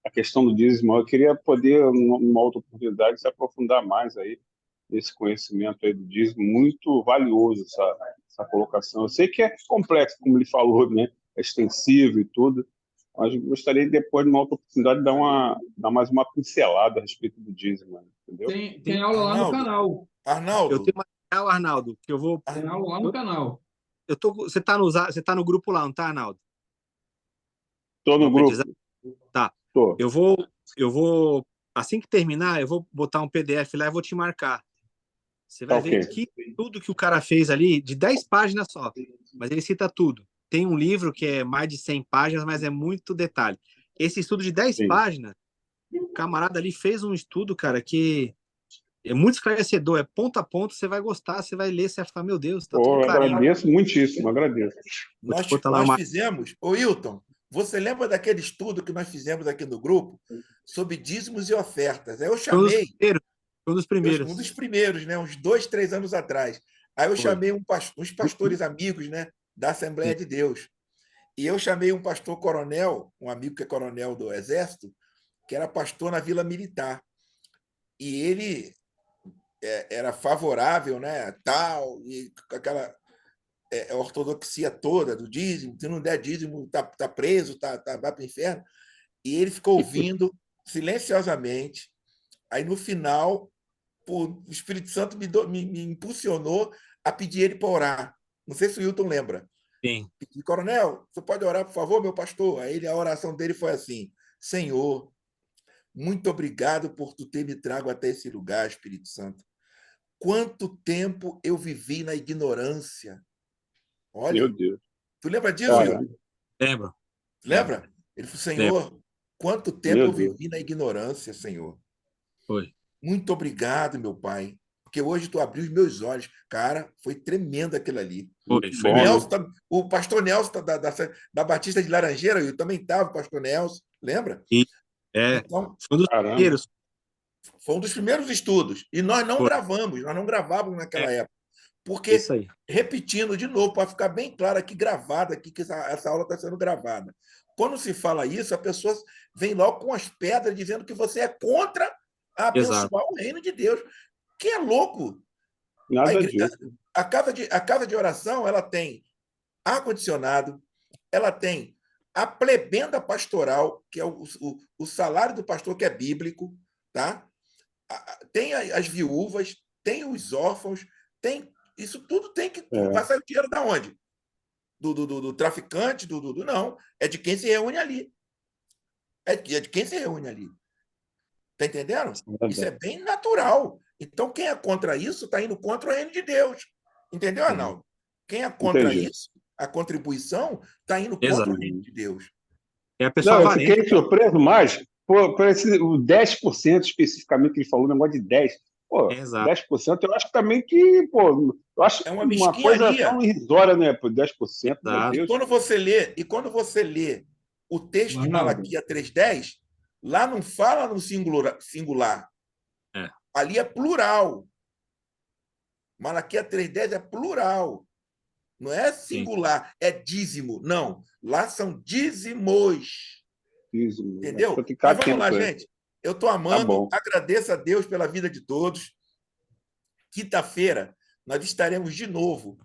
a questão do dízimo. Eu queria poder, numa outra oportunidade, se aprofundar mais aí nesse conhecimento aí do dízimo. Muito valioso essa colocação. Eu sei que é complexo, como ele falou, né? É extensivo e tudo, mas gostaria de, depois, numa outra oportunidade, dar mais uma pincelada a respeito do dízimo, entendeu? Tem aula lá no canal. Arnaldo. Eu tenho material, Arnaldo, que eu vou... Tem aula lá no canal. Você tá no grupo lá, não tá, Arnaldo? Estou no grupo. Tá. Tô. Eu vou... Assim que terminar, eu vou botar um PDF lá e vou te marcar. Você vai ver que tudo que o cara fez ali, de 10 páginas só, mas ele cita tudo. Tem um livro que é mais de 100 páginas, mas é muito detalhe. Esse estudo de 10 páginas, o camarada ali fez um estudo, cara, que É muito esclarecedor, é ponto a ponto, você vai gostar, você vai ler, você vai falar, meu Deus, tá tudo Pô, clarinho. agradeço muitíssimo, agradeço. Vou te Nós, botar lá nós uma... fizemos, ô Hilton, você lembra daquele estudo que nós fizemos aqui no grupo sobre dízimos e ofertas? Aí eu Foi um dos chamei, primeiros. Foi um dos um primeiros. dos primeiros, né? Uns 2, 3 anos atrás. Aí eu Foi. chamei uns pastores amigos, né? Da Assembleia de Deus. E eu chamei um pastor coronel, um amigo que é coronel do Exército, que era pastor na Vila Militar. E ele era favorável, né? Tal, e aquela ortodoxia toda do dízimo, se não der dízimo, tá preso, vai para o inferno. E ele ficou ouvindo silenciosamente. Aí, no final, o Espírito Santo me impulsionou a pedir ele para orar. Não sei se o Hilton lembra. Sim. Pedi, coronel, você pode orar, por favor, meu pastor? Aí a oração dele foi assim: Senhor, muito obrigado por tu ter me trago até esse lugar, Espírito Santo. Quanto tempo eu vivi na ignorância. Olha, Meu Deus. tu lembra disso, Cara, Hilton? Lembro. Lembra? Ele falou, Lembro. Senhor, quanto tempo meu eu Deus. vivi na ignorância, Senhor. Foi. Muito obrigado, meu Pai, porque hoje tu abriu os meus olhos. Cara, foi tremendo aquilo ali. Muito Foi bom, mesmo. né? O pastor Nelson da Batista de Laranjeira, eu também estava, o pastor Nelson, lembra? E, Então, foi um dos Caramba. primeiros. foi um dos primeiros estudos. E nós não Foi. gravávamos naquela época. Porque, Isso aí. repetindo de novo, para ficar bem claro aqui, gravado aqui, que essa aula está sendo gravada. Quando se fala isso, a pessoa vem logo com as pedras dizendo que você é contra a abençoar Exato. o reino de Deus. Que é louco. Nada disso. A casa de oração, ela tem ar-condicionado, ela tem a plebenda pastoral, que é o salário do pastor, que é bíblico, tá? Tem as viúvas, tem os órfãos, tem isso tudo tem que. Vai sair o dinheiro da onde? Do traficante? Não. É de quem se reúne ali. É de quem se reúne ali. Está entendendo? Isso é bem natural. Então, quem é contra isso está indo contra o reino de Deus. Entendeu, Arnaldo? Quem é contra Entendi. isso, a contribuição, está indo Exato. contra o reino de Deus. É a pessoa Não, eu avarenta. fiquei surpreso mais por o 10% especificamente que ele falou, um negócio de 10%. Pô, Exato. 10% eu acho também que, pô, eu acho É uma uma coisa mesquinharia. tão irrisória, né? Por 10%, meu Exato. Deus. Quando você lê o texto de Arnaldo. Malaquias 3:10, lá não fala no singular. É. Ali é plural. Malaquias 3:10 é plural. Não é singular, é dízimo. Não, lá são dízimos. Entendeu? Vou ter que Mas ficar vamos lá, atento, gente. Eu estou Tá amando, bom. agradeço a Deus pela vida de todos. Quinta-feira, nós estaremos de novo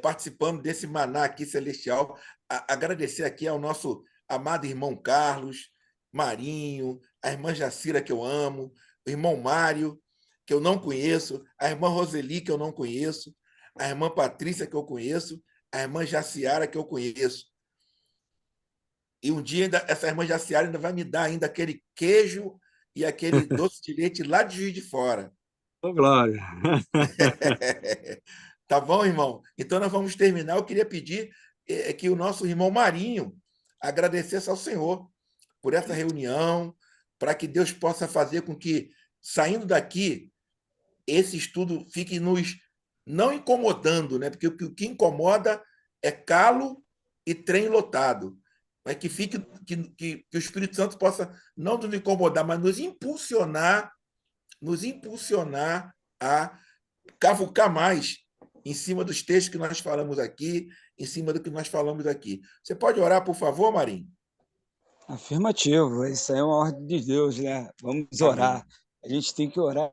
participando desse maná aqui celestial. Agradecer aqui ao nosso amado irmão Carlos, Marinho, a irmã Jacira, que eu amo, o irmão Mário, que eu não conheço, a irmã Roseli, que eu não conheço, a irmã Patrícia, que eu conheço, a irmã Jaciara, que eu conheço. E um dia essa irmã Jaciara ainda vai me dar ainda aquele queijo e aquele doce de leite lá de Juiz de Fora. Ô, glória. Tá bom, irmão? Então nós vamos terminar. Eu queria pedir que o nosso irmão Marinho agradecesse ao Senhor por essa reunião, para que Deus possa fazer com que, saindo daqui, esse estudo fique nos não incomodando, né? Porque o que incomoda é calo e trem lotado. Mas que fique que o Espírito Santo possa não nos incomodar, mas nos impulsionar a cavucar mais em cima dos textos que nós falamos aqui, em cima do que nós falamos aqui. Você pode orar, por favor, Marinho? Afirmativo, isso aí é uma ordem de Deus, né? Vamos orar. Amém. A gente tem que orar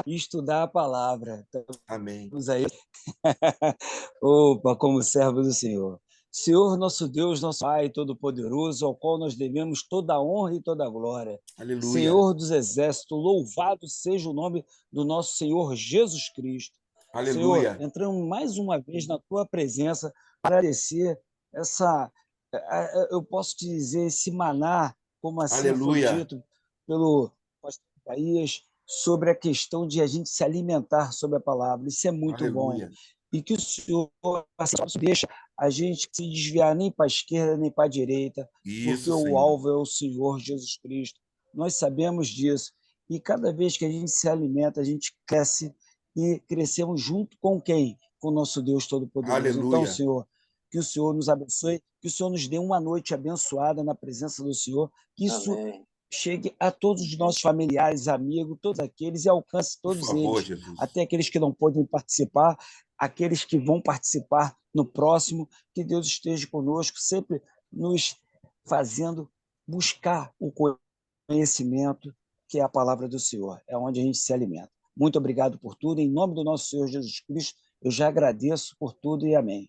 e estudar a palavra. Amém. Vamos aí. Opa, como servo do Senhor. Senhor, nosso Deus, nosso Pai Todo-Poderoso, ao qual nós devemos toda a honra e toda a glória. Aleluia. Senhor dos Exércitos, louvado seja o nome do nosso Senhor Jesus Cristo. Aleluia. Senhor, entramos mais uma vez na Tua presença para agradecer eu posso te dizer, esse maná, como assim Aleluia. foi dito pelo pastor Isaías, sobre a questão de a gente se alimentar sobre a palavra. Isso é muito Aleluia. bom. E que o Senhor assim, não deixa a gente se desviar nem para a esquerda nem para a direita, Isso, porque Senhor. o alvo é o Senhor Jesus Cristo. Nós sabemos disso. E cada vez que a gente se alimenta, a gente cresce e crescemos junto com quem? Com o nosso Deus Todo-Poderoso. Então, Aleluia. Senhor, que o Senhor nos abençoe, que o Senhor nos dê uma noite abençoada na presença do Senhor, que isso Amém. chegue a todos os nossos familiares, amigos, todos aqueles e alcance Por todos favor, eles, Jesus. até aqueles que não podem participar, aqueles que vão participar no próximo, que Deus esteja conosco, sempre nos fazendo buscar o conhecimento, que é a palavra do Senhor, é onde a gente se alimenta. Muito obrigado por tudo, em nome do nosso Senhor Jesus Cristo, eu já agradeço por tudo e amém.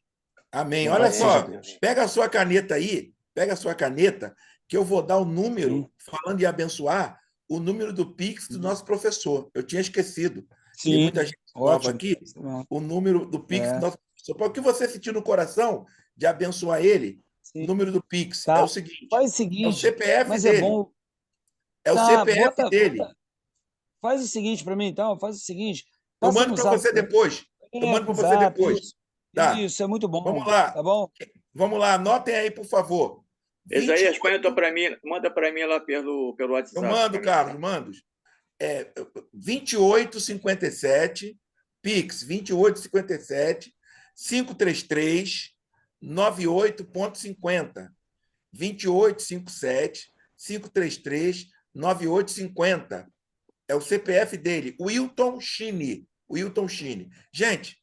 Amém. Louvado Olha seja só, Deus. pega a sua caneta aí, pega a sua caneta, que eu vou dar o número, Sim. falando em abençoar, o número do Pix do nosso professor. Eu tinha esquecido. Tem Sim, muita gente nova ótimo. aqui. O número do Pix do nosso professor. Para o que você sentir no coração de abençoar ele, o Sim. número do Pix Tá. é o seguinte: Faz o é o seguinte, CPF mas dele. é bom. É o Tá, CPF dele. faz o seguinte para mim, então, faz o seguinte. Eu Passa mando no para zap. você depois. Eu mando para você Zap, depois. isso. Tá. Isso, é muito bom. Vamos lá. Tá bom? Vamos lá, anotem aí, por favor. Isaías, manda para mim lá pelo WhatsApp. Eu mando, Carlos, mando. 2857, Pix 2857 533 98.50. 2857 533 9850. É o CPF dele, Wilton Chini. Wilton Chini. Gente,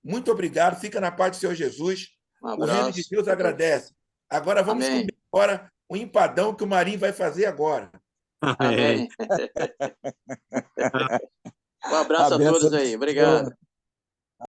muito obrigado. Fica na paz do Senhor Jesus. O reino de Deus agradece. Agora vamos comer agora o empadão que o Marinho vai fazer agora. Amém. Um abraço a todos aí. Obrigado.